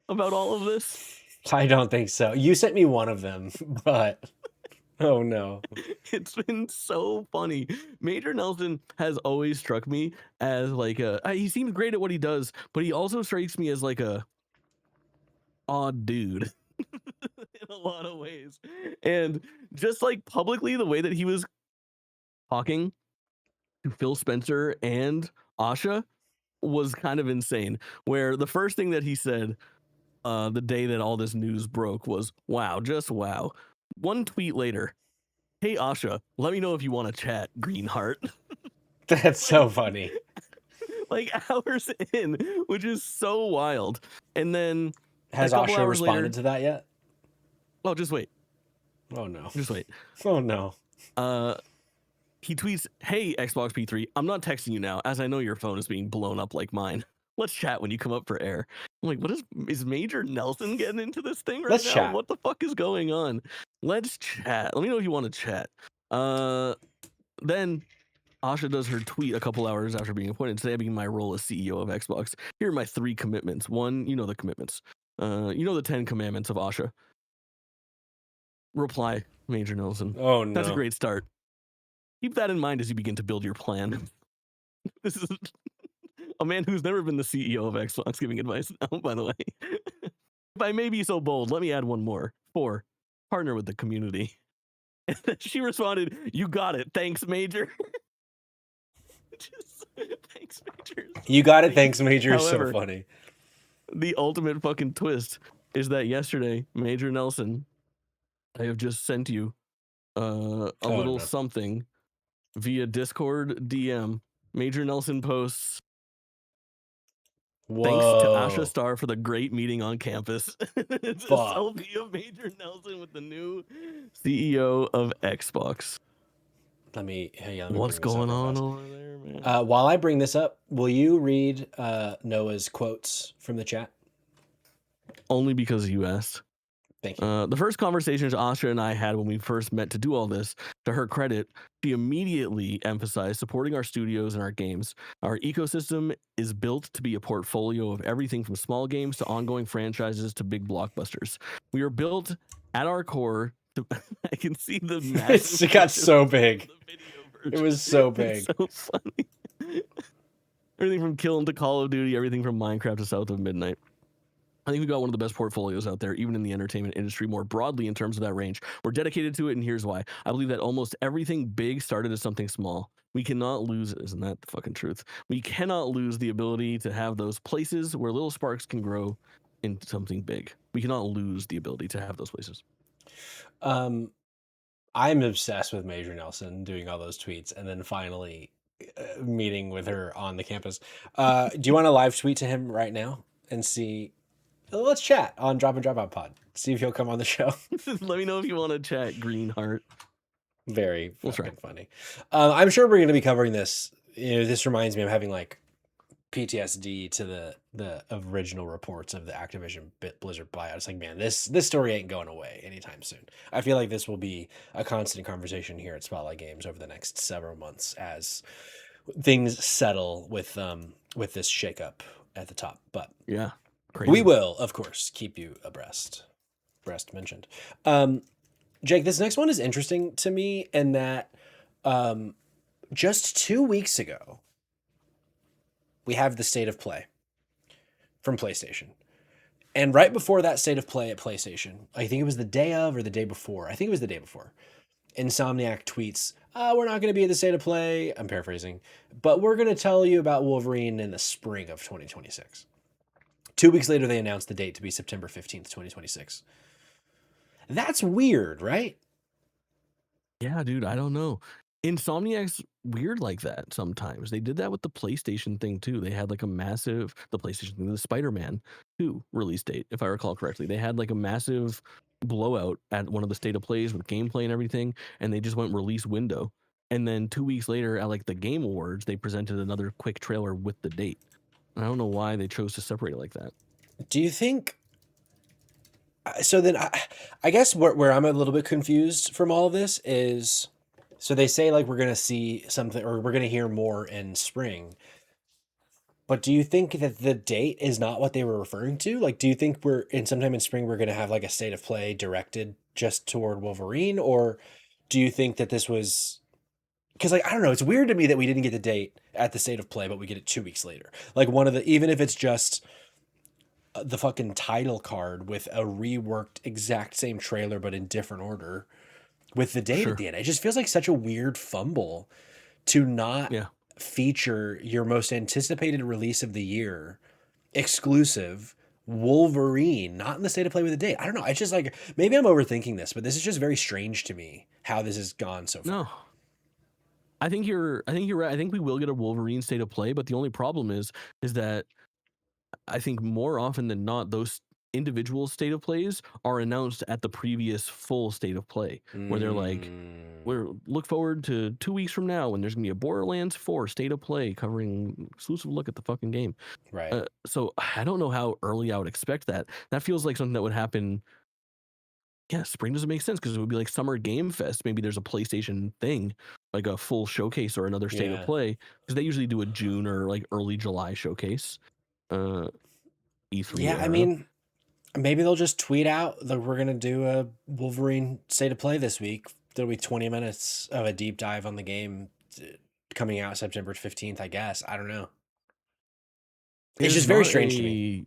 about all of this? I don't think so. You sent me one of them, but oh no. It's been so funny. Major Nelson has always struck me as like he seems great at what he does, but he also strikes me as like a odd dude in a lot of ways. And just like publicly, the way that he was talking to Phil Spencer and Asha was kind of insane. Where the first thing that he said the day that all this news broke was, wow, just wow. One tweet later, hey Asha, let me know if you want to chat, Greenheart. That's so funny. Like hours in, which is so wild. And then Has a couple Asha hours responded later, to that yet? oh, just wait, Oh no. just wait. Oh no. He tweets, hey, Xbox P3, I'm not texting you now, as I know your phone is being blown up like mine. Let's chat when you come up for air. I'm like, what is Major Nelson getting into this thing right Let's now? chat. What the fuck is going on? Let's chat. Let me know if you want to chat. Then Asha does her tweet a couple hours after being appointed. Today I begin my role as CEO of Xbox. Here are my 3 commitments. One, you know the commitments. You know the 10 commandments of Asha. Reply, Major Nelson. Oh That's a no. great start. Keep that in mind as you begin to build your plan. This is a man who's never been the CEO of Xbox giving advice now, by the way. If I may be so bold, let me add one more. 4, partner with the community. And then she responded, you got it. Thanks, Major. Thanks, Major. So You got it. funny. Thanks, Major. However, So funny. the ultimate fucking twist is that yesterday, Major Nelson, I have just sent you a little no. something via Discord DM. Major Nelson posts, thanks to Asha Whoa. Star for the great meeting on campus. It's a Fuck. selfie of Major Nelson with the new CEO of Xbox. Let me What's bring this up going real on fast. over there, man? While I bring this up, will you read Noah's quotes from the chat? Only because you asked. Thank you. The first conversations Asha and I had when we first met to do all this, to her credit, she immediately emphasized supporting our studios and our games. Our ecosystem is built to be a portfolio of everything from small games to ongoing franchises to big blockbusters. We are built at our core to, I can see the massive It got so big. It was so It's big. so funny. Everything from Killing to Call of Duty, everything from Minecraft to South of Midnight. I think we've got one of the best portfolios out there, even in the entertainment industry more broadly in terms of that range. We're dedicated to it, and here's why. I believe that almost everything big started as something small. We cannot lose, isn't that the fucking truth? We cannot lose the ability to have those places where little sparks can grow into something big. We cannot lose the ability to have those places. I'm obsessed with Major Nelson doing all those tweets and then finally meeting with her on the campus. Do you want to live tweet to him right now and see? Let's chat on Drop and Drop Out Pod. See if he'll come on the show. Let me know if you want to chat, Greenheart. Very We'll fucking funny. I'm sure we're going to be covering this. This reminds me of having like PTSD to the original reports of the Activision Blizzard buyout. It's like, man, this story ain't going away anytime soon. I feel like this will be a constant conversation here at Spotlight Games over the next several months as things settle with this shakeup at the top. But yeah, crazy. We will, of course, keep you abreast. Breast mentioned. Jake, this next one is interesting to me in that just 2 weeks ago, we have the state of play from PlayStation. And right before that state of play at PlayStation, I think it was the day of or the day before. I think it was the day before. Insomniac tweets, we're not going to be at the state of play. I'm paraphrasing, but we're going to tell you about Wolverine in the spring of 2026. 2 weeks later, they announced the date to be September 15th, 2026. That's weird, right? Yeah, dude, I don't know. Insomniac's weird like that sometimes. They did that with the PlayStation thing too. They had like a massive the PlayStation thing, the Spider-Man 2 release date, if I recall correctly. They had like a massive blowout at one of the state of plays with gameplay and everything, and they just went release window. And then 2 weeks later at like the Game Awards, they presented another quick trailer with the date. I don't know why they chose to separate it like that. Do you think so? Then I guess where I'm a little bit confused from all of this is, so they say like we're gonna see something or we're gonna hear more in spring. But do you think that the date is not what they were referring to? Like, do you think we're in sometime in spring we're gonna have like a state of play directed just toward Wolverine, or do you think that this was because like I don't know, it's weird to me that we didn't get the date at the state of play, but we get it 2 weeks later. Like one of the even if it's just the fucking title card with a reworked exact same trailer but in different order with the date at Sure. the end. It just feels like such a weird fumble to not Yeah. feature your most anticipated release of the year exclusive Wolverine, not in the state of play with a date. I don't know. It's just like maybe I'm overthinking this, but this is just very strange to me how this has gone so No. far. I think you're right. I think we will get a Wolverine state of play, but the only problem is that I think more often than not, those individual state of plays are announced at the previous full state of play, where they're like, Mm, "We're look forward to 2 weeks from now when there's gonna be a Borderlands 4 state of play covering exclusive look at the fucking game." right. So I don't know how early I would expect that. That feels like something that would happen. Yeah, spring doesn't make sense because it would be like Summer Game Fest. Maybe there's a PlayStation thing, like a full showcase or another state of Yeah. play, because they usually do a June or like early July showcase. Uh, E3 Yeah, I era. mean, maybe they'll just tweet out that we're gonna do a Wolverine state of play this week. There'll be 20 minutes of a deep dive on the game coming out September 15th, I guess. I don't know. It It's is just very not strange to me. a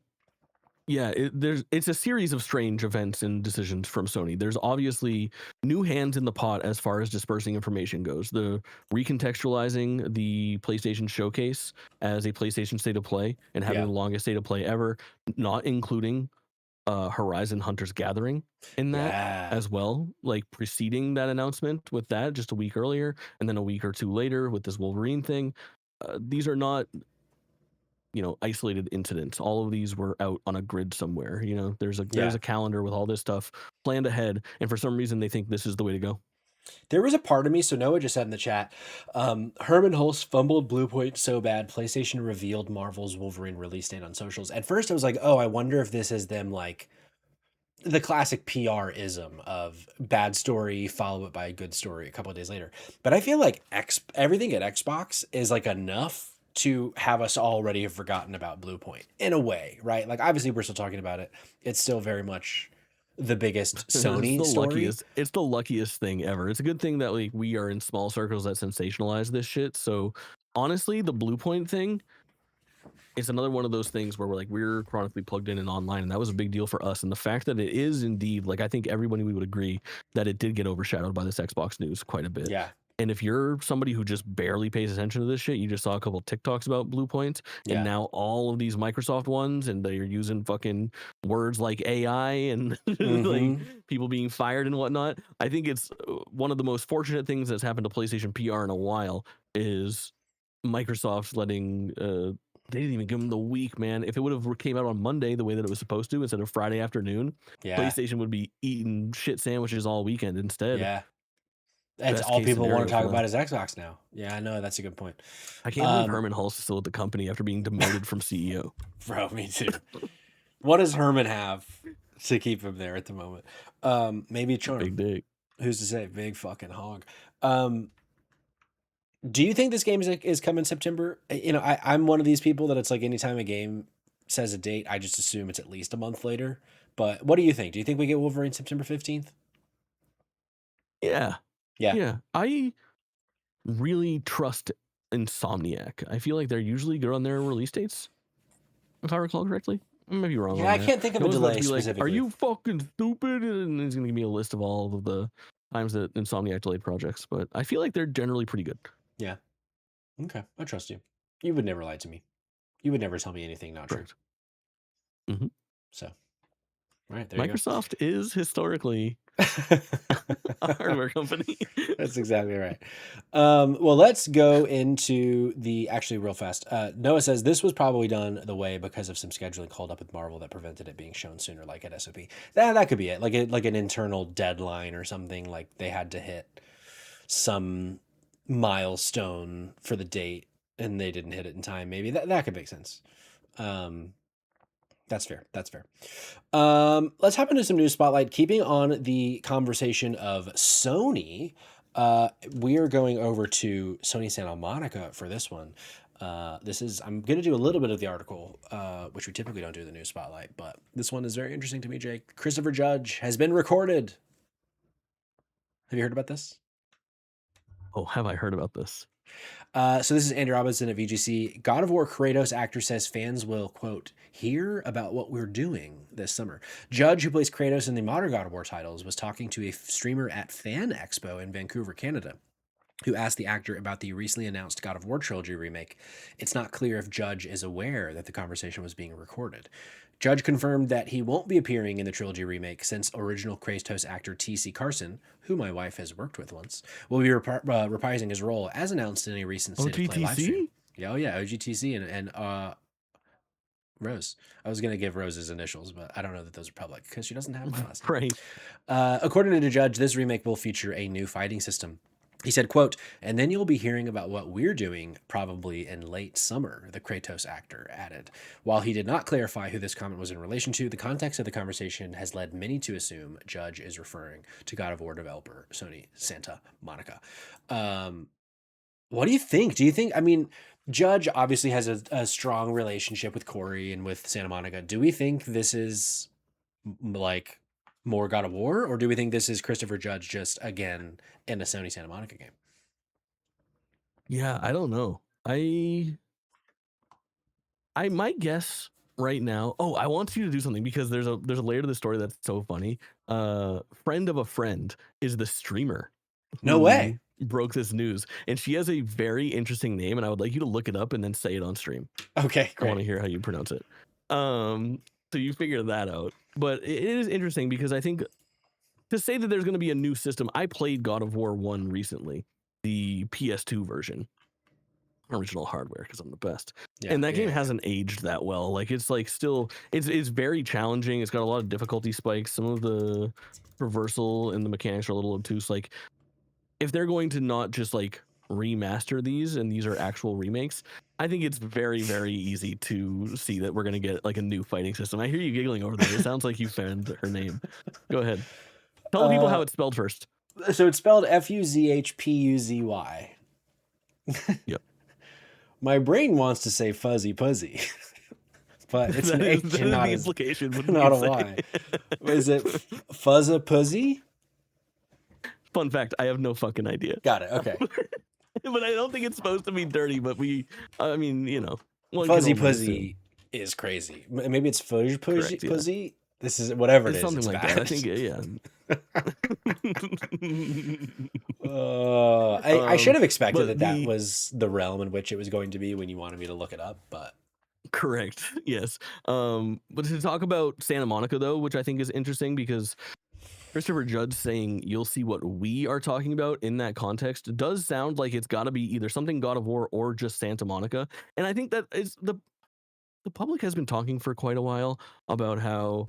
yeah, it's a series of strange events and decisions from Sony. There's obviously new hands in the pot as far as dispersing information goes. The recontextualizing the PlayStation Showcase as a PlayStation State of Play and having Yeah. the longest State of Play ever, not including Horizon Hunters Gathering in that Yeah. as well, like preceding that announcement with that just a week earlier, and then a week or two later with this Wolverine thing. These are not isolated incidents. All of these were out on a grid somewhere. There's Yeah. a calendar with all this stuff planned ahead, and for some reason they think this is the way to go. There was a part of me, so Noah just said in the chat, Herman Hulse fumbled Blue Point so bad, PlayStation revealed Marvel's Wolverine release date on socials. At first I was like, oh, I wonder if this is them like the classic PR ism of bad story, follow it by a good story a couple of days later. But I feel like everything at Xbox is like enough to have us already have forgotten about Blue Point in a way, right? Like obviously we're still talking about it. It's still very much the biggest it's Sony the story. luckiest. It's the luckiest thing ever. It's a good thing that like we are in small circles that sensationalize this shit. So honestly, the Blue Point thing is another one of those things where we're chronically plugged in and online, and that was a big deal for us. And the fact that it is indeed like I think everybody we would agree that it did get overshadowed by this Xbox news quite a bit. Yeah. And if you're somebody who just barely pays attention to this shit, you just saw a couple TikToks about Blue Point, and Yeah. now all of these Microsoft ones, and they're using fucking words like AI and like Mm-hmm. people being fired and whatnot. I think it's one of the most fortunate things that's happened to PlayStation PR in a while is Microsoft letting they didn't even give them the week, man. If it would have came out on Monday the way that it was supposed to instead of Friday afternoon, Yeah. PlayStation would be eating shit sandwiches all weekend instead. Yeah. That's Best all case people want scenario to for talk them. about is Xbox now. Yeah, I know that's a good point. I can't believe Herman Hulse is still at the company after being demoted from CEO. Bro, me too. What does Herman have to keep him there at the moment? Maybe Big charm. dick. Who's to say? Big fucking hog. Do you think this game is coming September? I'm one of these people that it's like anytime a game says a date, I just assume it's at least a month later. But what do you think? Do you think we get Wolverine September 15th? Yeah. Yeah. Yeah. I really trust Insomniac. I feel like they're usually good on their release dates, if I recall correctly. I may be wrong Yeah, on I that. can't think of No a one's about to delay be like, "Are specifically. you fucking stupid?" And it's going to give me a list of all of the times that Insomniac delayed projects. But I feel like they're generally pretty good. Yeah. Okay, I trust you. You would never lie to me. You would never tell me anything not true. Correct. Mm-hmm. So, all right, there you Microsoft is historically go. a hardware company. That's exactly right. Well, let's go into the actually real fast. Noah says this was probably done the way because of some scheduling hold up with Marvel that prevented it being shown sooner, like at SOP. That could be it, like an internal deadline or something. Like they had to hit some milestone for the date and they didn't hit it in time. Maybe that could make sense. That's fair. That's fair. Let's hop into some news spotlight. Keeping on the conversation of Sony, we are going over to Sony Santa Monica for this one. I'm going to do a little bit of the article, which we typically don't do the news spotlight, but this one is very interesting to me, Jake. Christopher Judge has been recorded. Have you heard about this? Oh, have I heard about this? So this is Andy Robinson at VGC. God of War Kratos actor says fans will, quote, hear about what we're doing this summer. Judge, who plays Kratos in the modern God of War titles, was talking to a streamer at Fan Expo in Vancouver, Canada, who asked the actor about the recently announced God of War trilogy remake. It's not clear if Judge is aware that the conversation was being recorded. Judge confirmed that he won't be appearing in the trilogy remake since original Kratos actor T.C. Carson, who my wife has worked with once, will be reprising his role as announced in a recent State of Play live stream. OGTC? Oh yeah, OGTC and Rose. I was going to give Rose's initials, but I don't know that those are public because she doesn't have my last name. Right. According to Judge, this remake will feature a new fighting system. He said, quote, and then you'll be hearing about what we're doing probably in late summer, the Kratos actor added. While he did not clarify who this comment was in relation to, the context of the conversation has led many to assume Judge is referring to God of War developer Sony Santa Monica. What do you think? Do you think, I mean, Judge obviously has a strong relationship with Corey and with Santa Monica. Do we think this is like more God of War, or do we think this is Christopher Judge just again in a Sony Santa Monica game? Yeah, I don't know. I might guess right now. Oh, I want you to do something because there's a layer to the story that's so funny. Friend of a friend is the streamer No way. broke this news, and she has a very interesting name, and I would like you to look it up and then say it on stream. Okay, I want great. to hear how you pronounce it. So you figure that out. But it is interesting because I think to say that there's going to be a new system, I played God of War 1 recently, the PS2 version, original hardware, because I'm the best. Yeah, And that game yeah. hasn't aged that well. Like it's like still, it's very challenging. It's got a lot of difficulty spikes. Some of the reversal and the mechanics are a little obtuse. Like if they're going to not just like remaster these and these are actual remakes, I think it's very, very easy to see that we're going to get like a new fighting system. I hear you giggling over there. It sounds like you found her name. Go ahead. Tell the people how it's spelled first. So it's spelled Fuzhpuzy. Yep. My brain wants to say fuzzy puzzy, but it's an H and not, implication, not a Y. Is it fuzza puzzy? Fun fact, I have no fucking idea. Got it. Okay. But I don't think it's supposed to be dirty, but I mean, you know. Fuzzy puzzy is crazy. Maybe it's fudge puzzy. Yeah. This is whatever it is. Something like bad. that. I think, yeah. I should have expected that was the realm in which it was going to be when you wanted me to look it up, but correct. Yes. But to talk about Santa Monica though, which I think is interesting because Christopher Judge saying you'll see what we are talking about in that context does sound like it's got to be either something God of War or just Santa Monica. And I think that is the public has been talking for quite a while about how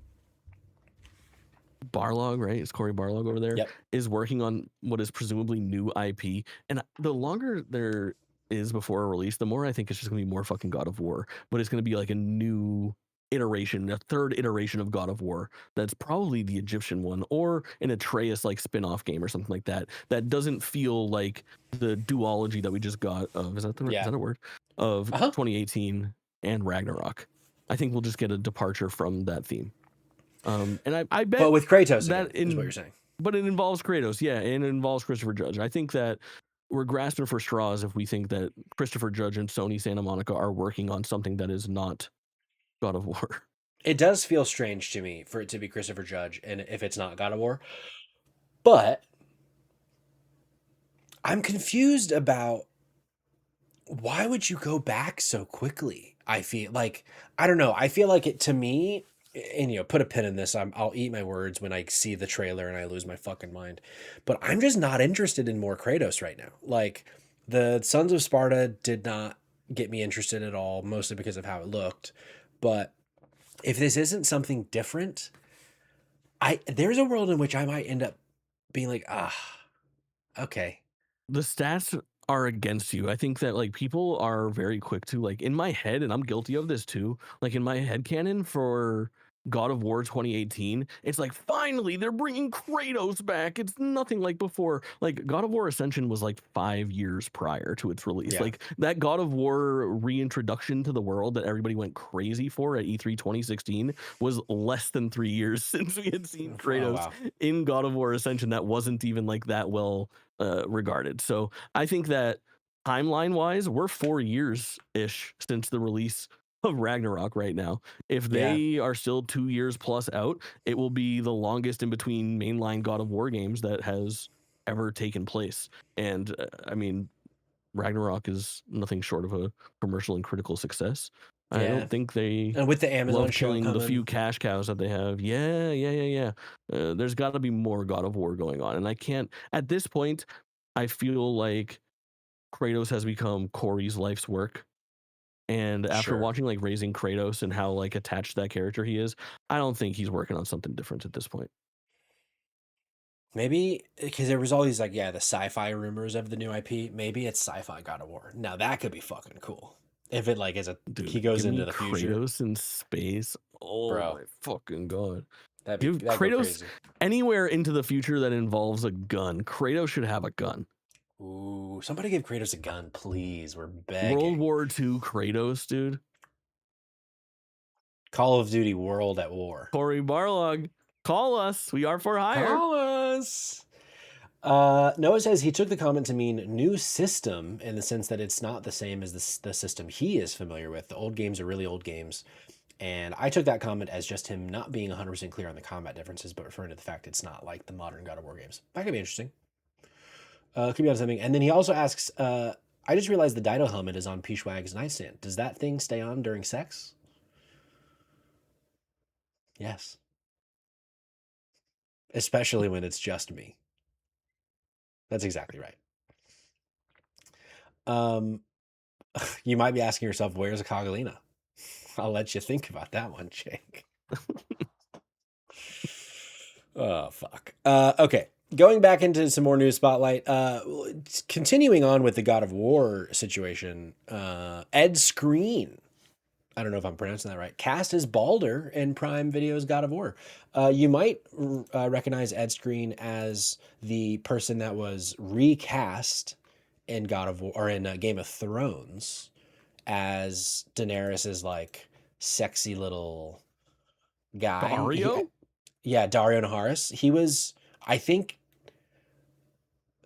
Barlog, right? It's Cory Barlog over there, is working on what is presumably new IP. And the longer there is before a release, the more I think it's just going to be more fucking God of War. But it's going to be like a new iteration, a third iteration of God of War that's probably the Egyptian one or an Atreus like spin-off game or something like that. That doesn't feel like the duology that we just got of, is that a word? Of 2018 and Ragnarok. I think we'll just get a departure from that theme. And I bet, but with Kratos, that is what you're saying. But it involves Kratos, yeah, and it involves Christopher Judge. I think that we're grasping for straws if we think that Christopher Judge and Sony Santa Monica are working on something that is not God of War. It does feel strange to me for it to be Christopher Judge, and if it's not God of War, but I'm confused about why would you go back so quickly? I feel like I don't know. I feel like it to me, and put a pin in this. I'll eat my words when I see the trailer and I lose my fucking mind. But I'm just not interested in more Kratos right now. Like the Sons of Sparta did not get me interested at all, mostly because of how it looked. But if this isn't something different, there's a world in which I might end up being like, okay. The stats are against you. I think that like people are very quick to like in my head, and I'm guilty of this too. Like in my head canon for God of War 2018, it's like finally they're bringing Kratos back. It's nothing like before. Like God of War Ascension was like 5 years prior to its release. Yeah. Like that God of War reintroduction to the world that everybody went crazy for at E3 2016 was less than 3 years since we had seen Kratos wow. in God of War Ascension. That wasn't even like that well regarded. So I think that timeline wise, we're 4 years ish since the release of Ragnarok right now. If Yeah. they are still 2 years plus out, it will be the longest in between mainline God of War games that has ever taken place. And I mean, Ragnarok is nothing short of a commercial and critical success. I Yeah. don't think they And with the Amazon love show killing the coming, few cash cows that they have. Yeah. There's got to be more God of War going on, and I can't. At this point, I feel like Kratos has become Corey's life's work. And after sure. watching like Raising Kratos and how like attached to that character he is, I don't think he's working on something different at this point. Maybe because there was all these like the sci-fi rumors of the new IP. Maybe it's sci-fi God of War. Now that could be fucking cool if it like is a he Dude, goes give into me the future, Kratos in space. Oh bro. my fucking god. That'd Give go Kratos crazy. anywhere into the future that involves a gun. Kratos should have a gun. Ooh, somebody give Kratos a gun, please. We're World begging. War II Kratos, dude. Call of Duty World at War. Corey Barlog, call us. We are for hire. Call us. Noah says he took the comment to mean new system in the sense that it's not the same as the system he is familiar with. The old games are really old games. And I took that comment as just him not being 100% clear on the combat differences, but referring to the fact it's not like the modern God of War games. That could be interesting. Could be on something. And then he also asks, I just realized the Dido helmet is on Peachwag's nightstand. Does that thing stay on during sex? Yes. Especially when it's just me. That's exactly right. You might be asking yourself, where's a Cogalina? I'll let you think about that one, Jake. Oh, fuck. Okay. Going back into some more news spotlight. Continuing on with the God of War situation. Ed Skrein. I don't know if I'm pronouncing that right. Cast as Balder in Prime Video's God of War. You might recognize Ed Skrein as the person that was recast in God of War or in Game of Thrones as Daenerys's like sexy little guy. Dario? Yeah, Dario Naharis. I think,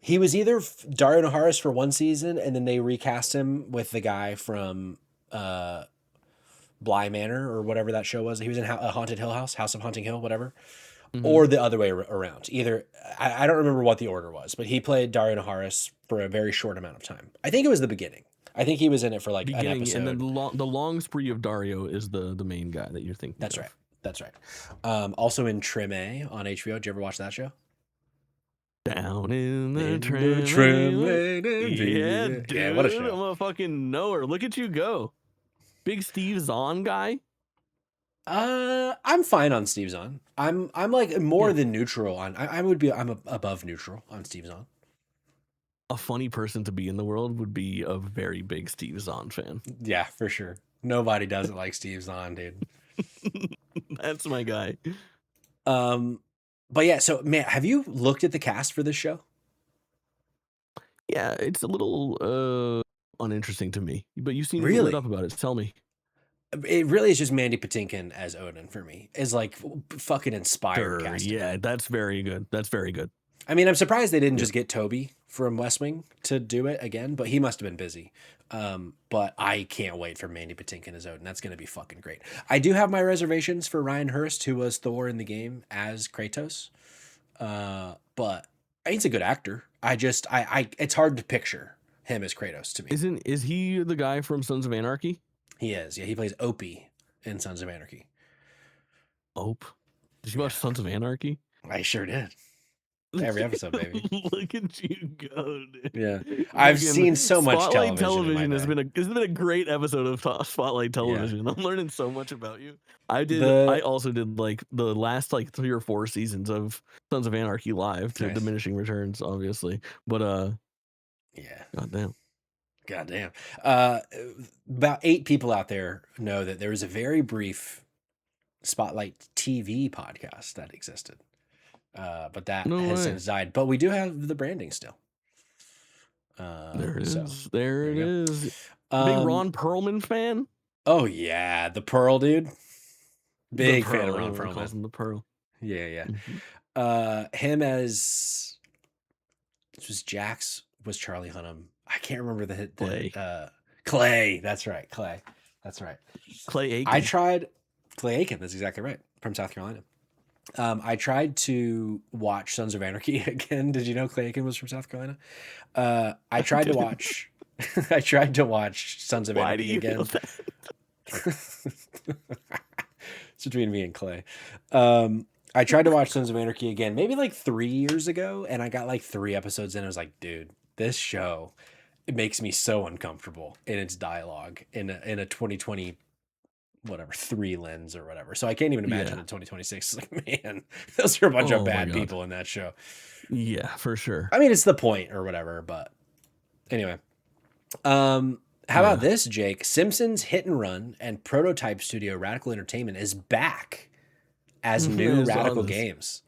he was either Dario Naharis for one season, and then they recast him with the guy from Bly Manor or whatever that show was. He was in a Haunted Hill House of Haunting Hill, whatever. Or the other way around. Either I don't remember what the order was, but he played Dario Naharis for a very short amount of time. I think it was the beginning. I think he was in it for like an episode. And then the long spree of Dario is the main guy that you're thinking. That's of. right. That's right. Also in Trim A on HBO. Did you ever watch that show? Down in the Trim Yeah, dude. Yeah, what a show. I'm a fucking knower. Look at you go. Big Steve Zahn guy. I'm fine on Steve Zahn. I'm like more than neutral on. I'm above neutral on Steve Zahn. A funny person to be in the world would be a very big Steve Zahn fan. Yeah, for sure. Nobody doesn't like Steve Zahn, dude. That's my guy. But yeah, so man, have you looked at the cast for this show? Yeah, it's a little uninteresting to me, but you seem Really? lit up about it. Tell me. It really is just Mandy Patinkin as Odin for me. Is like fucking inspired casting. Yeah, that's very good. That's very good. I mean, I'm surprised they didn't Yeah. just get Toby from West Wing to do it again, but he must have been busy. But I can't wait for Mandy Patinkin as Odin. That's going to be fucking great. I do have my reservations for Ryan Hurst, who was Thor in the game as Kratos. But he's a good actor. It's hard to picture him as Kratos to me. Is he the guy from Sons of Anarchy? He is. Yeah, he plays Opie in Sons of Anarchy. Ope. Did you watch Sons of Anarchy? I sure did. Every episode, baby. Look at you go, dude. Yeah, I've seen so much Spotlight television. has been a great episode of Spotlight Television. I'm learning so much about you. I also did like the last like 3 or 4 seasons of Sons of Anarchy live to diminishing returns, obviously. But yeah, goddamn. About 8 people out there know that there was a very brief Spotlight TV podcast that existed. But that has since died. But we do have the branding still. There it is. There it is. Big Ron Perlman fan? Oh, yeah. The Pearl, dude. Big fan of Ron Perlman. Calls him the Pearl. Yeah, yeah. Mm-hmm. Him as... This was Jax, was Charlie Hunnam. I can't remember the Clay. Clay. That's right. Clay. That's right. Clay Aiken. I tried... Clay Aiken. That's exactly right. From South Carolina. I tried to watch Sons of Anarchy again. Did you know Clay Aiken was from South Carolina? I tried to watch. I tried to watch Sons of Anarchy again. It's between me and Clay. I tried to watch Sons of Anarchy again, maybe like 3 years ago, and I got like 3 episodes in. I was like, dude, this show, it makes me so uncomfortable in its dialogue in a 2020. Whatever 3 lens or whatever. So I can't even imagine in 2026. Like, man, those are a bunch of bad people in that show. Yeah, for sure. I mean, it's the point or whatever, but anyway. How about this, Jake? Simpsons Hit and Run and prototype studio Radical Entertainment is back as new Radical games.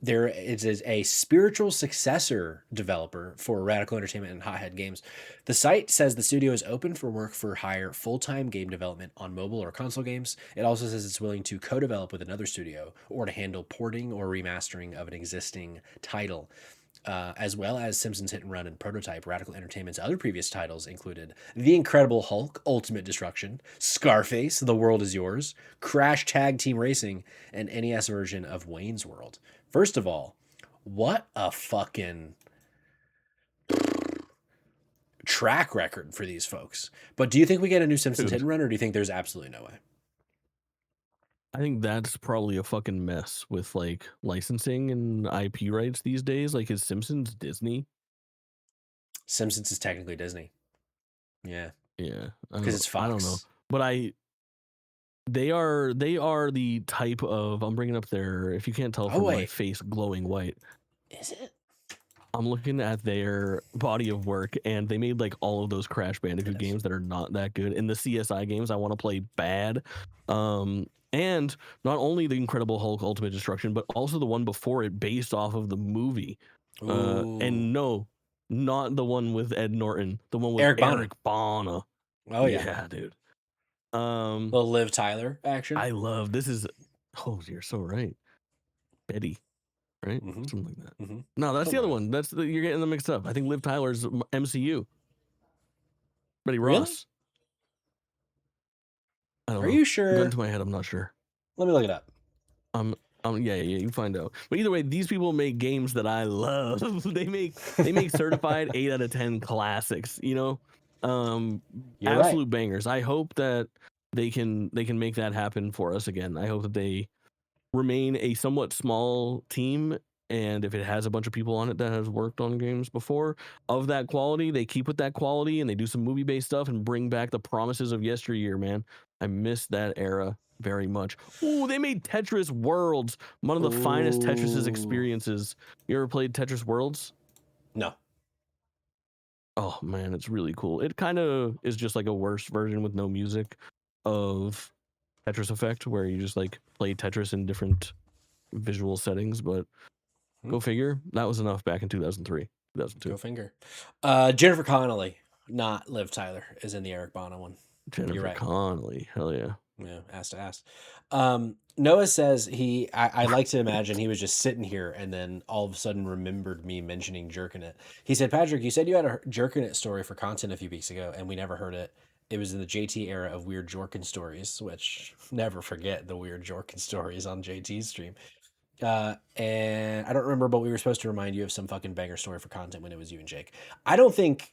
There is a spiritual successor developer for Radical Entertainment and Hothead Games. The site says the studio is open for work for hire full-time game development on mobile or console games. It also says it's willing to co-develop with another studio or to handle porting or remastering of an existing title. As well as Simpsons Hit and Run and Prototype, Radical Entertainment's other previous titles included The Incredible Hulk, Ultimate Destruction, Scarface, The World Is Yours, Crash Tag Team Racing, and NES version of Wayne's World. First of all, what a fucking track record for these folks. But do you think we get a new Simpsons Hit and Run, or do you think there's absolutely no way? I think that's probably a fucking mess with like licensing and IP rights these days. Like, is Simpsons Disney? Simpsons is technically Disney. Yeah. Yeah. Because it's Fox. I don't know. But they are the type of, I'm bringing up their, if you can't tell from my face glowing white. Is it? I'm looking at their body of work, and they made like all of those Crash Bandicoot games that are not that good. In the CSI games, I want to play bad. And not only the Incredible Hulk Ultimate Destruction, but also the one before it based off of the movie. And no, not the one with Ed Norton. The one with Eric Bana. Oh, yeah, dude. Little Liv Tyler action. I love this. Oh, you're so right. Betty, right? Mm-hmm. Something like that. Mm-hmm. No, that's the other one. You're getting them mixed up. I think Liv Tyler's MCU. Betty Ross. I don't know. Are you sure? Gun to my head, I'm not sure. Let me look it up. Yeah, you find out. But either way, these people make games that I love. they make certified 8 out of 10 classics, you know? Absolute bangers. I hope that they can make that happen for us again. I hope that they remain a somewhat small team, and if it has a bunch of people on it that has worked on games before of that quality, they keep with that quality and they do some movie-based stuff and bring back the promises of yesteryear, man. I miss that era very much. Ooh, they made Tetris Worlds, one of the finest Tetris experiences. You ever played Tetris Worlds? No. Oh, man, it's really cool. It kind of is just like a worse version with no music of Tetris Effect, where you just like play Tetris in different visual settings, but go figure. That was enough back in 2003, 2002. Go figure. Jennifer Connelly, not Liv Tyler, is in the Eric Bana one. Jennifer Connelly, hell yeah. Yeah, ass to ass. Noah says I like to imagine he was just sitting here and then all of a sudden remembered me mentioning Jerkin It. He said, Patrick, you said you had a Jerkin It story for content a few weeks ago and we never heard it. It was in the JT era of weird Jorkin stories, which never forget the weird Jorkin stories on JT's stream. And I don't remember, but we were supposed to remind you of some fucking banger story for content when it was you and Jake. I don't think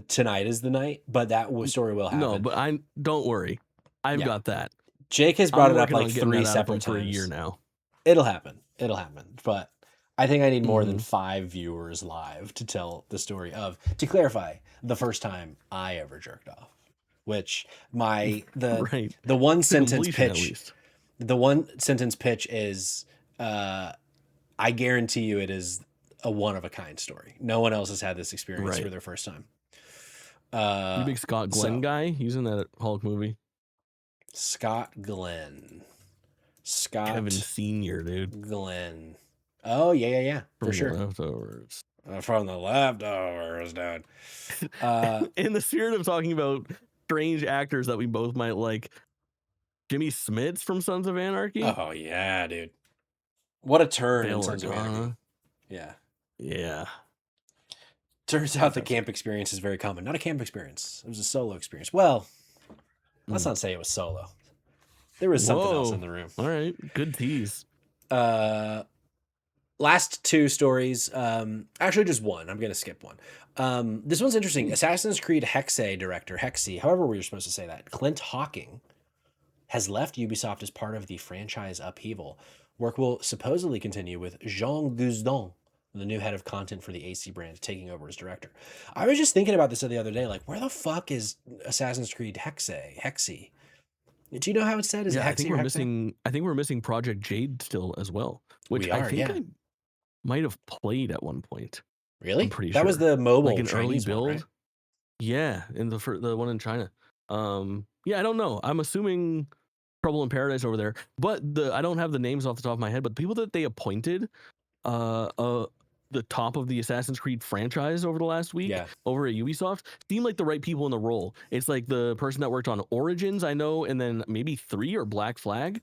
tonight is the night, but that story will No, happen. but I don't worry. I've Yeah. got that. Jake has I'm brought it up working like on getting 3 that out of separate him for a year times. now. It'll happen. It'll happen. But I think I need more than Mhm. 5 viewers live to tell the story of, to clarify, the first time I ever jerked off. Which Right. the one The sentence completion, at pitch, least. the one sentence pitch is, I guarantee you it is a one of a kind story. No one else has had this experience for Right. their first time. You big Scott Glenn So guy? He's in that Hulk movie. Scott Glenn. Scott Kevin Senior, dude. Glenn. Oh yeah, for From sure. Leftovers. From the leftovers, dude. In the spirit of talking about strange actors that we both might like, Jimmy Smits from Sons of Anarchy. Oh yeah, dude. What a turn in Bail Sons of Anarchy. Organa. Yeah. Yeah. Turns out the camp experience is very common. Not a camp experience. It was a solo experience. Well, let's not say it was solo. There was something else in the room. All right. Good tease. Last 2 stories. Actually, just one. I'm going to skip one. This one's interesting. Assassin's Creed Hexe director, Hexy, however we were supposed to say that, Clint Hawking, has left Ubisoft as part of the franchise upheaval. Work will supposedly continue with Jean Gouzdon, the new head of content for the AC brand, taking over as director. I was just thinking about this the other day, like, where the fuck is Assassin's Creed Hexy? Do you know how it's said? Is it Hexy I think or we're Hexe? missing. I think we're missing Project Jade still as well, which We I are, think yeah. I might have played at one point. Really? I'm pretty that sure was the mobile like an early Chinese build. one, right? Yeah, in the one in China. Yeah, I don't know. I'm assuming Trouble in Paradise over there, but I don't have the names off the top of my head. But the people that they appointed, the top of the Assassin's Creed franchise over the last week over at Ubisoft seem like the right people in the role. It's like the person that worked on Origins, I know, and then maybe 3 or Black Flag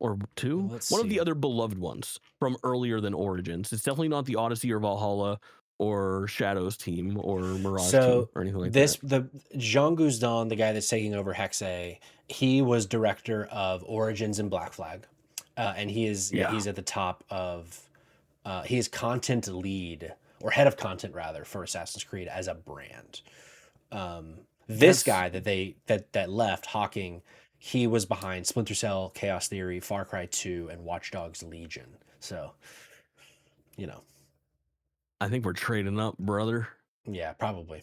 or 2. One of the other beloved ones from earlier than Origins. It's definitely not the Odyssey or Valhalla or Shadows team or Mirage team or anything like that. The Jean Gouzdon, the guy that's taking over Hexe, he was director of Origins and Black Flag, and he's at the top of. He is content lead or head of content rather for Assassin's Creed as a brand. This guy that left, Hawking, he was behind Splinter Cell, Chaos Theory, Far Cry 2, and Watch Dogs Legion. So, you know. I think we're trading up, brother. Yeah, probably.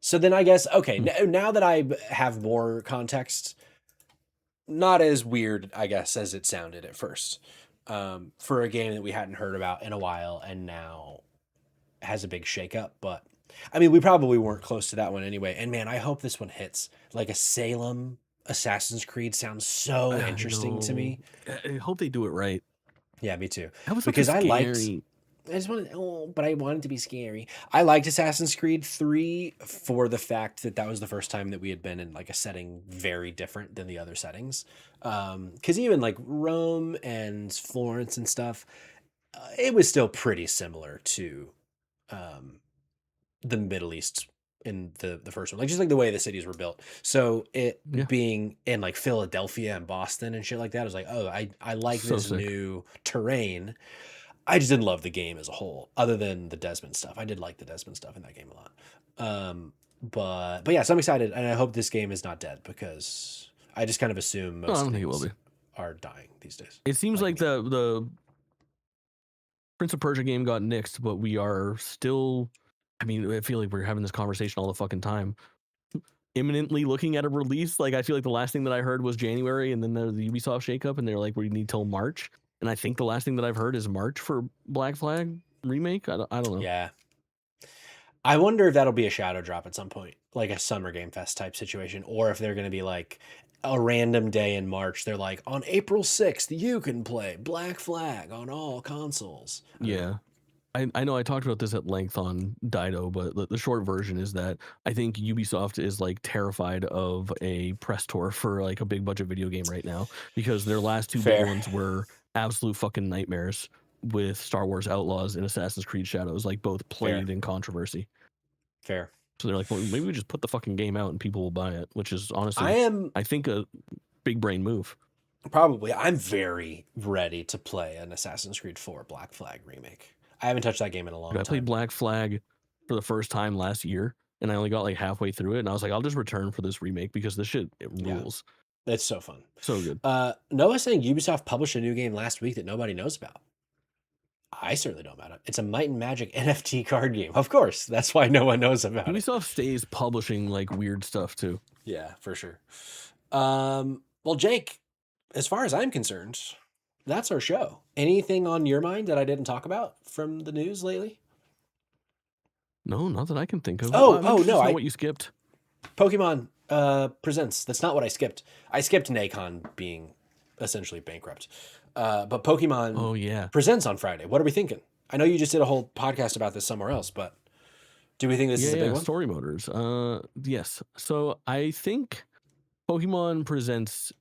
So then I guess, okay, now that I have more context, not as weird, I guess, as it sounded at first. For a game that we hadn't heard about in a while and now has a big shakeup. But I mean, we probably weren't close to that one anyway. And man, I hope this one hits. Like a Salem Assassin's Creed sounds so interesting to me. I hope they do it right. Yeah, me too. That was because scary. I just wanted, but I wanted to be scary. I liked Assassin's Creed 3 for the fact that was the first time that we had been in like a setting very different than the other settings. Because even like Rome and Florence and stuff, it was still pretty similar to the Middle East in the first one, like just like the way the cities were built. So it being in like Philadelphia and Boston and shit like that, I was like, oh, I like this new terrain. I just didn't love the game as a whole, other than the Desmond stuff. I did like the Desmond stuff in that game a lot. But yeah, so I'm excited, and I hope this game is not dead because I just kind of assume most things are dying these days. It seems like the Prince of Persia game got nixed, but we are still. I mean, I feel like we're having this conversation all the fucking time. Imminently looking at a release. Like I feel like the last thing that I heard was January, and then the Ubisoft shakeup, and they're like, we need till March. And I think the last thing that I've heard is March for Black Flag remake. I don't know. Yeah. I wonder if that'll be a shadow drop at some point, like a Summer Game Fest type situation, or if they're going to be like a random day in March. They're like, on April 6th, you can play Black Flag on all consoles. Yeah. I know I talked about this at length on Dido, but the short version is that I think Ubisoft is like terrified of a press tour for like a big budget video game right now, because their last two big Fair. ones were absolute fucking nightmares with Star Wars Outlaws and Assassin's Creed Shadows, like both Fair. played in controversy. Fair. So they're like, well, maybe we just put the fucking game out and people will buy it, which is honestly, I think a big brain move. I'm very ready to play an Assassin's Creed 4 Black Flag remake. I haven't touched that game in a long Dude, I played time. Black Flag for the first time last year, and I only got like halfway through it, and I was like, I'll just return for this remake because this shit, it rules. Yeah, it's so fun. So good. Noah's saying Ubisoft published a new game last week that nobody knows about. I certainly know about it. It's a Might and Magic NFT card game. Of course, that's why no one knows about it. Ubisoft stays publishing like weird stuff too. Yeah, for sure. Well, Jake, as far as I'm concerned, that's our show. Anything on your mind that I didn't talk about from the news lately? No, not that I can think of. Oh, I'm no, interested to know what you skipped. Pokemon Presents. That's not what I skipped. I skipped Nacon being essentially bankrupt. But Pokemon Oh yeah. Presents on Friday. What are we thinking? I know you just did a whole podcast about this somewhere else, but do we think this is a big one? Story Motors. Yes. So I think Pokemon Presents,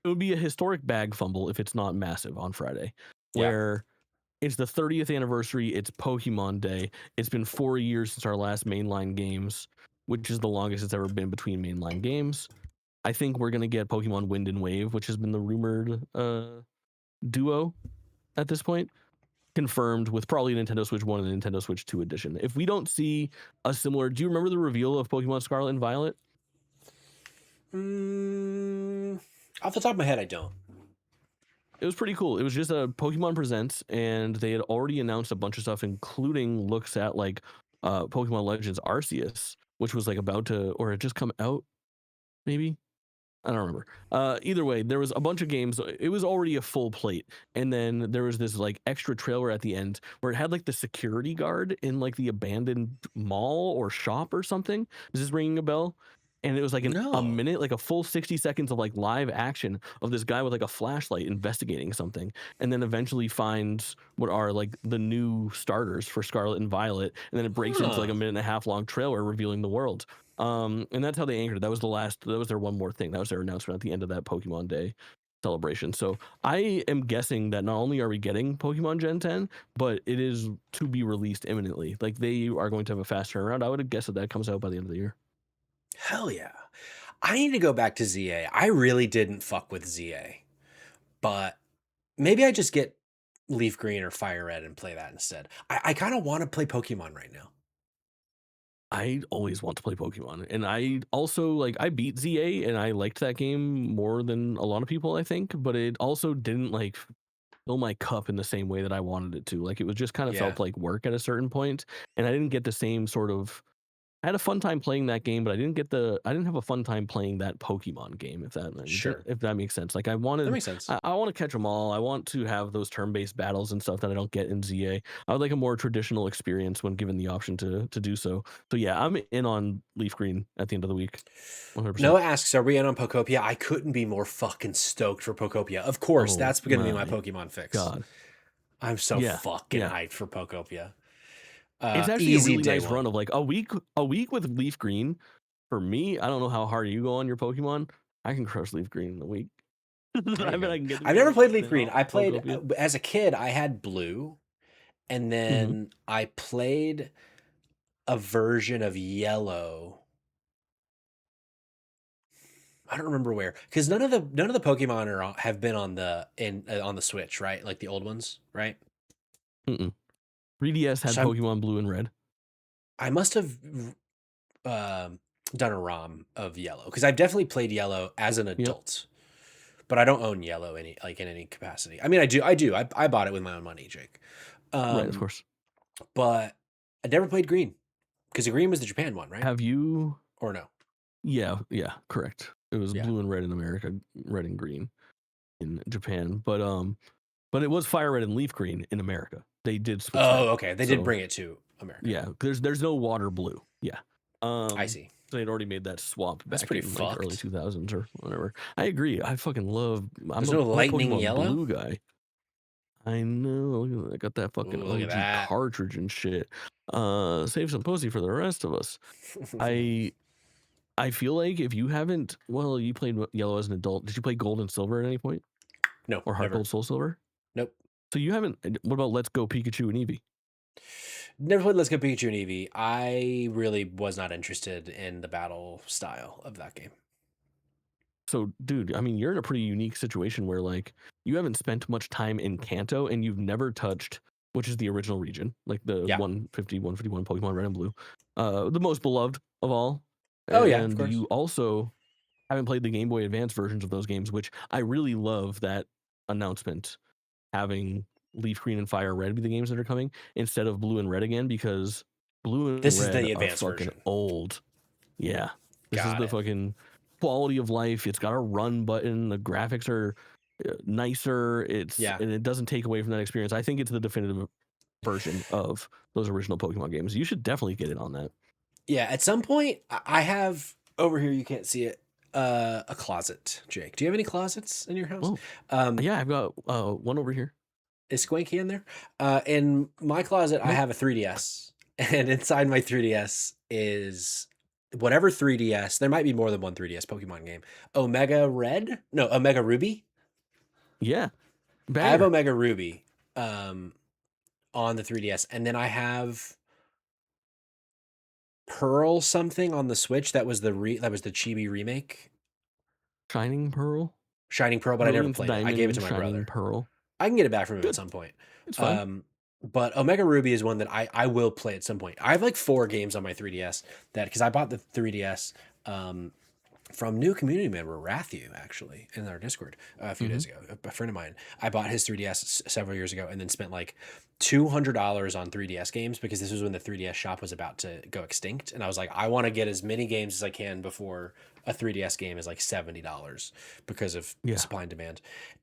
it would be a historic bag fumble if it's not massive on Friday, where it's the 30th anniversary. It's Pokemon Day. It's been 4 years since our last mainline games, which is the longest it's ever been between mainline games. I think we're going to get Pokemon Wind and Wave, which has been the rumored duo at this point, confirmed with probably Nintendo Switch 1 and Nintendo Switch 2 edition. If we don't see a similar... Do you remember the reveal of Pokemon Scarlet and Violet? Off the top of my head, I don't. It was pretty cool. It was just a Pokemon Presents, and they had already announced a bunch of stuff, including looks at like Pokemon Legends Arceus, which was like about to, or it just come out, maybe? I don't remember. Either way, there was a bunch of games. It was already a full plate. And then there was this like extra trailer at the end where it had like the security guard in like the abandoned mall or shop or something. Is this ringing a bell? And it was like a minute, like a full 60 seconds of like live action of this guy with like a flashlight investigating something, and then eventually finds what are like the new starters for Scarlet and Violet, and then it breaks into like a minute and a half long trailer revealing the world. And that's how they anchored it. That was their one more thing. That was their announcement at the end of that Pokemon Day celebration. So I am guessing that not only are we getting Pokemon Gen 10, but it is to be released imminently. Like they are going to have a fast turnaround. I would have guessed that comes out by the end of the year. Hell yeah. I need to go back to ZA. I really didn't fuck with ZA. But maybe I just get Leaf Green or Fire Red and play that instead. I kind of want to play Pokemon right now. I always want to play Pokemon. And I also like I beat ZA and I liked that game more than a lot of people, I think, but it also didn't like fill my cup in the same way that I wanted it to. Like it was just kind of felt like work at a certain point, and I didn't get the same sort of... I had a fun time playing that game, but I didn't have a fun time playing that Pokemon game, if that makes sense. Like That makes sense. I want to catch them all. I want to have those turn-based battles and stuff that I don't get in ZA. I would like a more traditional experience when given the option to do so. So yeah, I'm in on Leaf Green at the end of the week. 100%. Noah asks, are we in on Pokopia? I couldn't be more fucking stoked for Pokopia. Of course, that's going to be my Pokemon fix. God. I'm so fucking hyped for Pokopia. It's actually a really nice run of like a week with Leaf Green. For me, I don't know how hard you go on your Pokemon. I can crush Leaf Green in a week. I've never played Leaf Green. I played as a kid. I had Blue, and then I played a version of Yellow. I don't remember where, because none of the Pokemon have been on the Switch, right? Like the old ones, right? 3DS had Pokemon Blue and Red. I must have done a ROM of Yellow, because I've definitely played Yellow as an adult, but I don't own Yellow in any capacity. I mean, I do. I bought it with my own money, Jake. Right, of course. But I never played Green, because the Green was the Japan one, right? Have you? Or no? Yeah, correct. It was Blue and Red in America, Red and Green in Japan, but it was Fire Red and Leaf Green in America. They did switch. Oh, okay. They did bring it to America. Yeah, there's no Water Blue. Yeah. I see. So they'd already made that swap back in like early 2000s or whatever. I agree. I fucking love... There's no Lightning Yellow? Blue guy. I know. I got that fucking Ooh, look at OG that. cartridge and shit. Save some pussy for the rest of us. I I feel like if you haven't, well, you played Yellow as an adult. Did you play Gold and Silver at any point, No, or Heart never. Gold Soul Silver? Nope. So you haven't. What about Let's Go Pikachu and Eevee? Never played Let's Go Pikachu and Eevee. I really was not interested in the battle style of that game. So, dude, I mean, you're in a pretty unique situation where, like, you haven't spent much time in Kanto and you've never touched, which is the original region, like the Yeah. 150, 151 Pokemon Red and Blue, the most beloved of all. Oh yeah, of And course. you also haven't played the Game Boy Advance versions of those games, which I really love that announcement, having Leaf Green and Fire Red be the games that are coming instead of Blue and Red again, because Blue and This is Red the are advanced fucking version. old. Yeah. This is Got the it. fucking quality of life. It's got a run button. The graphics are nicer. Yeah. And it doesn't take away from that experience. I think it's the definitive version of those original Pokemon games. You should definitely get in on that. Yeah. At some point, I have over here. You can't see it. A closet. Jake, do you have any closets in your house? Oh, yeah, I've got one over here. Is Squanky in there? In my closet, I Nope. have a 3DS, and inside my 3DS is whatever 3DS. There might be more than one 3DS Pokemon game. Omega Red? No, Omega Ruby. Yeah. I have Banger. Omega Ruby um, on the 3DS, and then I have Pearl something on the Switch. That was the Chibi remake, Shining Pearl. Shining Pearl, but I never Brilliant played it. I gave it Diamond, to my Shining brother. Pearl. I can get it back from him at Good. some point. It's fine. But Omega Ruby is one that I will play at some point. I have like 4 games on my 3DS that because I bought the 3DS from new community member Rathu actually in our Discord a few days ago. A friend of mine, I bought his 3DS several years ago and then spent like $200 on 3DS games because this was when the 3DS shop was about to go extinct, and I was like, I want to get as many games as I can before a 3DS game is like $70 because of Yeah. supply and demand.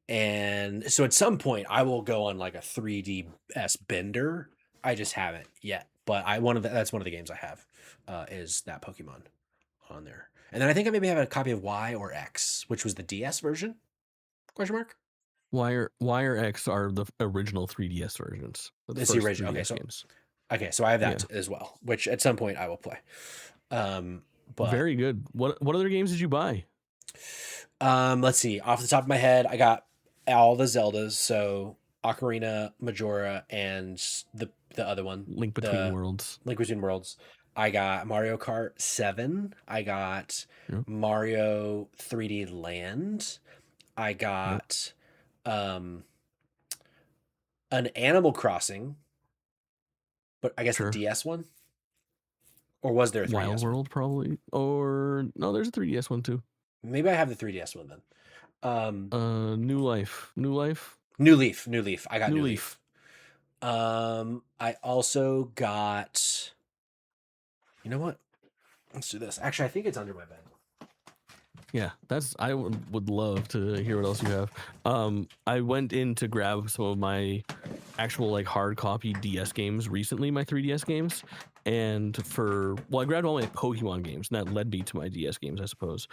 And so at some point I will go on like a 3DS bender. I just haven't yet, but that's one of the games I have is that Pokemon on there. And then I think I maybe have a copy of Y or X, which was the DS version? Question mark. Y or X are the original 3DS versions. The It's the first original. 3DS games. So I have that Yeah. as well, which at some point I will play. But Very good. What other games did you buy? let's see. Off the top of my head, I got all the Zeldas, so Ocarina, Majora, and the other one, Link Between Worlds. Link Between Worlds. I got Mario Kart 7. I got Mario 3D Land. I got an Animal Crossing, but I guess the DS one. Or was there a 3DS Wild one? World probably? Or no, there's a 3DS one too. Maybe I have the 3DS one then. New Life. New Leaf. I got New Leaf. I also got. You know what? Let's do this. Actually, I think it's under my bed. Yeah, I would love to hear what else you have. I went in to grab some of my actual like hard copy DS games recently, my 3DS games, and I grabbed all my Pokemon games, and that led me to my DS games, I suppose.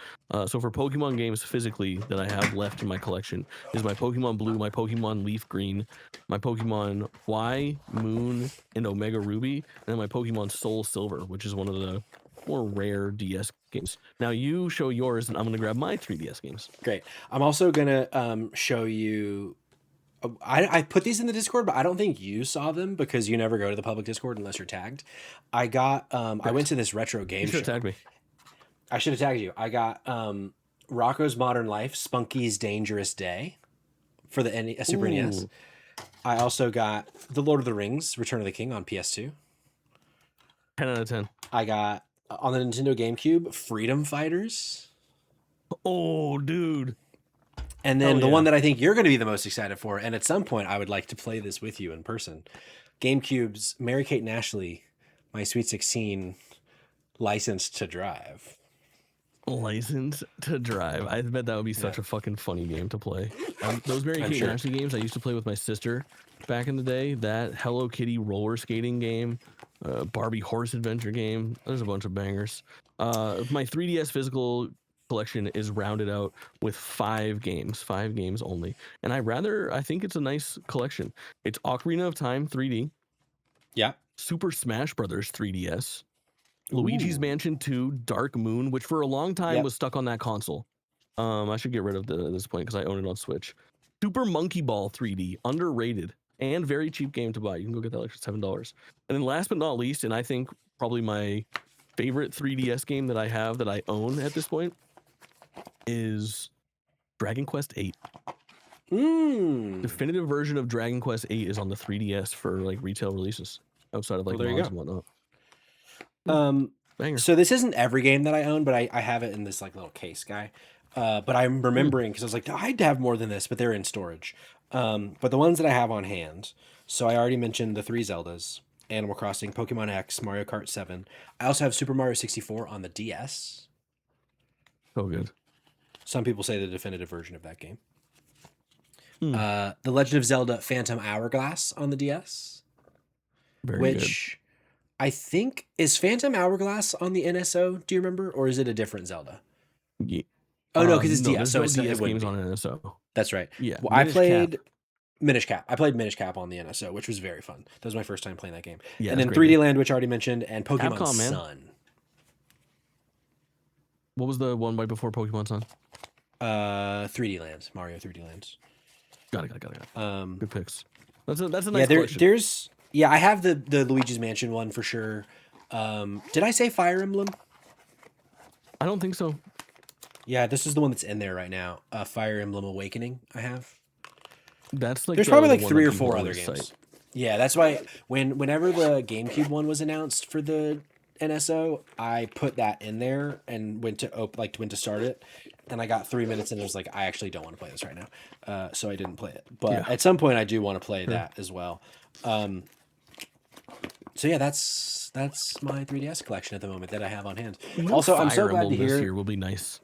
So for Pokemon games physically that I have left in my collection is my Pokemon Blue, my Pokemon Leaf Green, my Pokemon Y, Moon, and Omega Ruby, and then my Pokemon Soul Silver, which is one of the more rare DS games. Now you show yours, and I'm gonna grab my 3DS games. Great. I'm also gonna show you. I put these in the Discord, but I don't think you saw them because you never go to the public Discord unless you're tagged. I got. I went to this retro game show. You should have tagged me. I should have tagged you. I got Rocco's Modern Life, Spunky's Dangerous Day for the Super NES. I also got The Lord of the Rings, Return of the King on PS2. 10 out of 10. I got on the Nintendo GameCube, Freedom Fighters. Oh, dude. And then the one that I think you're going to be the most excited for, and at some point I would like to play this with you in person, GameCube's Mary-Kate and Ashley, My Sweet 16, Licensed to Drive. License to Drive. I bet that would be such a fucking funny game to play. Those Mary-Kate and Ashley games I used to play with my sister back in the day. That Hello Kitty roller skating game, Barbie horse adventure game. There's a bunch of bangers. My 3DS physical collection is rounded out with 5 games only. And I think it's a nice collection. It's Ocarina of Time 3D, Yeah. Super Smash Brothers 3DS, Luigi's Ooh. Mansion 2, Dark Moon, which for a long time Yep. was stuck on that console. I should get rid of this point because I own it on Switch. Super Monkey Ball 3D, underrated and very cheap game to buy. You can go get that like for $7. And then last but not least, and I think probably my favorite 3DS game that I have that I own at this point is Dragon Quest 8. Definitive version of Dragon Quest 8 is on the 3DS for like retail releases outside of like Well, there you mods go. and whatnot. Banger. So this isn't every game that I own, but I have it in this like little case guy. But I'm remembering because I was like, I'd have more than this, but they're in storage. But the ones that I have on hand, so I already mentioned the 3 Zeldas, Animal Crossing, Pokemon X, Mario Kart 7. I also have Super Mario 64 on the DS. So good. Some people say the definitive version of that game. The Legend of Zelda Phantom Hourglass on the DS. Very which good. I think is Phantom Hourglass on the NSO. Do you remember, or is it a different Zelda? Yeah. Oh no, because it's no, DS. So no it's DS it games be. on NSO. That's right. Yeah, Well, I played Cap. Minish Cap. I played Minish Cap on the NSO, which was very fun. That was my first time playing that game. Yeah, and then 3D game. Land, which I already mentioned, and Pokemon Capcom, man. Sun. What was the one right before Pokemon Sun? 3D Land, Mario 3D Land. Got it. Good picks. That's a nice collection. There's I have the Luigi's Mansion one for sure. Did I say Fire Emblem? I don't think so. Yeah, this is the one that's in there right now. Fire Emblem Awakening. I have. That's like there's probably like 3 or 4 other games. Cite. Yeah, that's why whenever the GameCube one was announced for the NSO, I put that in there and went to start it, and I got 3 minutes and it was like, I actually don't want to play this right now, so I didn't play it. But at some point, I do want to play that as well. So yeah, that's my 3DS collection at the moment that I have on hand. Also, I'm so glad to hear this year will be nice.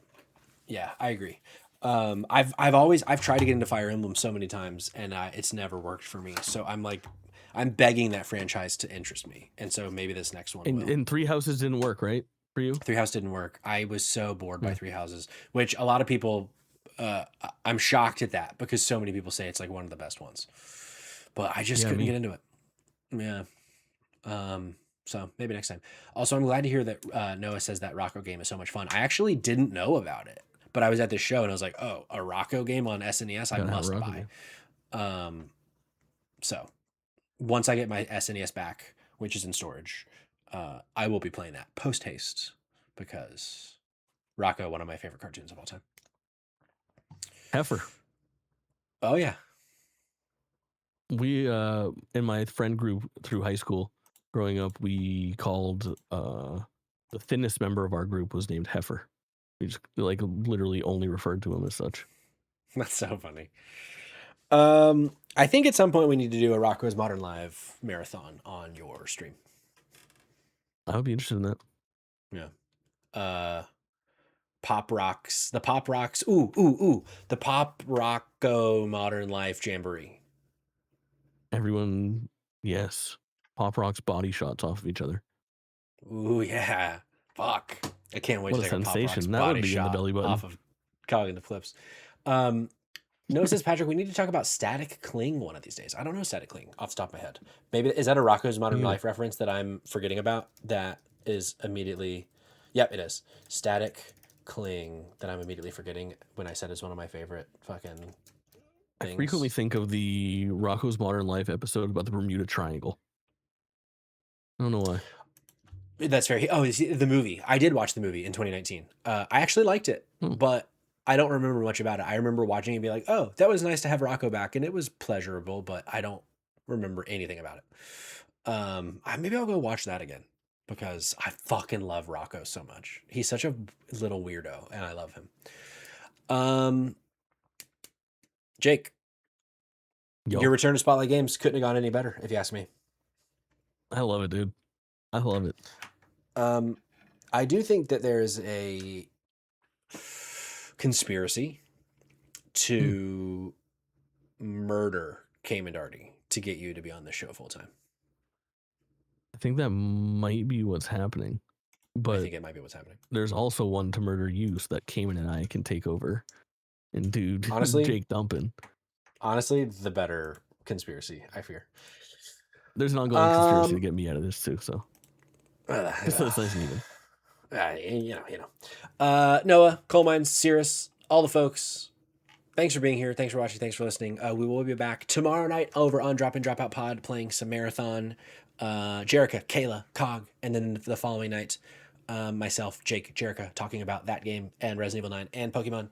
Yeah, I agree. I've tried to get into Fire Emblem so many times and it's never worked for me. So I'm begging that franchise to interest me, and so maybe this next one will. And 3 Houses didn't work, right, for you? 3 House didn't work. I was so bored by 3 Houses, which a lot of people. I'm shocked at that because so many people say it's like one of the best ones, but I just couldn't get into it. Yeah. So maybe next time. Also, I'm glad to hear that Noah says that Rocco game is so much fun. I actually didn't know about it, but I was at this show and I was like, oh, a Rocco game on SNES, I must buy. So once I get my SNES back, which is in storage, I will be playing that post haste because Rocco, one of my favorite cartoons of all time. Heifer. Oh yeah. We in my friend group through high school growing up, we called the thinnest member of our group was named Heifer. We just like literally only referred to him as such. That's so funny. I think at some point we need to do a Rocco's Modern Live marathon on your stream. I would be interested in that. Yeah. Pop Rocks. The Pop Rocks. Ooh. The Pop Rocco Modern Life Jamboree. Everyone, yes. Pop Rocks body shots off of each other. Ooh, yeah. Fuck. I can't wait to take a Pop Rocks that body would be shot in the belly button. off of Cogging the Clips. Noah says, Patrick, we need to talk about Static Cling one of these days. I don't know Static Cling off the top of my head. Maybe is that a Rocco's Modern Life reference that I'm forgetting about? That is immediately, yep, it is Static Cling that I'm immediately forgetting when I said it's one of my favorite fucking things. I frequently think of the Rocco's Modern Life episode about the Bermuda Triangle. I don't know why. That's fair. Oh, the movie. I did watch the movie in 2019. I actually liked it, but I don't remember much about it. I remember watching it and be like, oh, that was nice to have Rocco back, and it was pleasurable, but I don't remember anything about it. Maybe I'll go watch that again because I fucking love Rocco so much. He's such a little weirdo, and I love him. Jake, your return to Spotlight Games couldn't have gone any better, if you ask me. I love it, dude. I love it. I do think that there is a conspiracy to murder Cayman Darty to get you to be on the show full time. I think that might be what's happening. But I think it might be what's happening. there's also one to murder you so that Cayman and I can take over and do Honestly, Jake dumping. Honestly, the better conspiracy, I fear. There's an ongoing conspiracy to get me out of this too, so just so it's nice and even. Noah, Coal Mines, Cirrus, all the folks. Thanks for being here. Thanks for watching. Thanks for listening. We will be back tomorrow night over on Drop In Drop Out Pod playing some Marathon. Jerica, Kayla, Cog, and then the following night, myself, Jake, Jerica, talking about that game and Resident Evil 9 and Pokemon.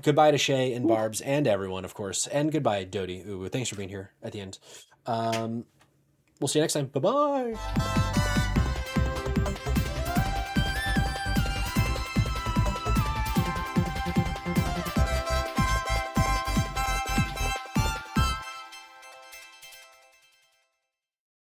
Goodbye to Shay and Barbs and everyone, of course. And goodbye, Dodie. Ooh, thanks for being here at the end. We'll see you next time. Bye-bye.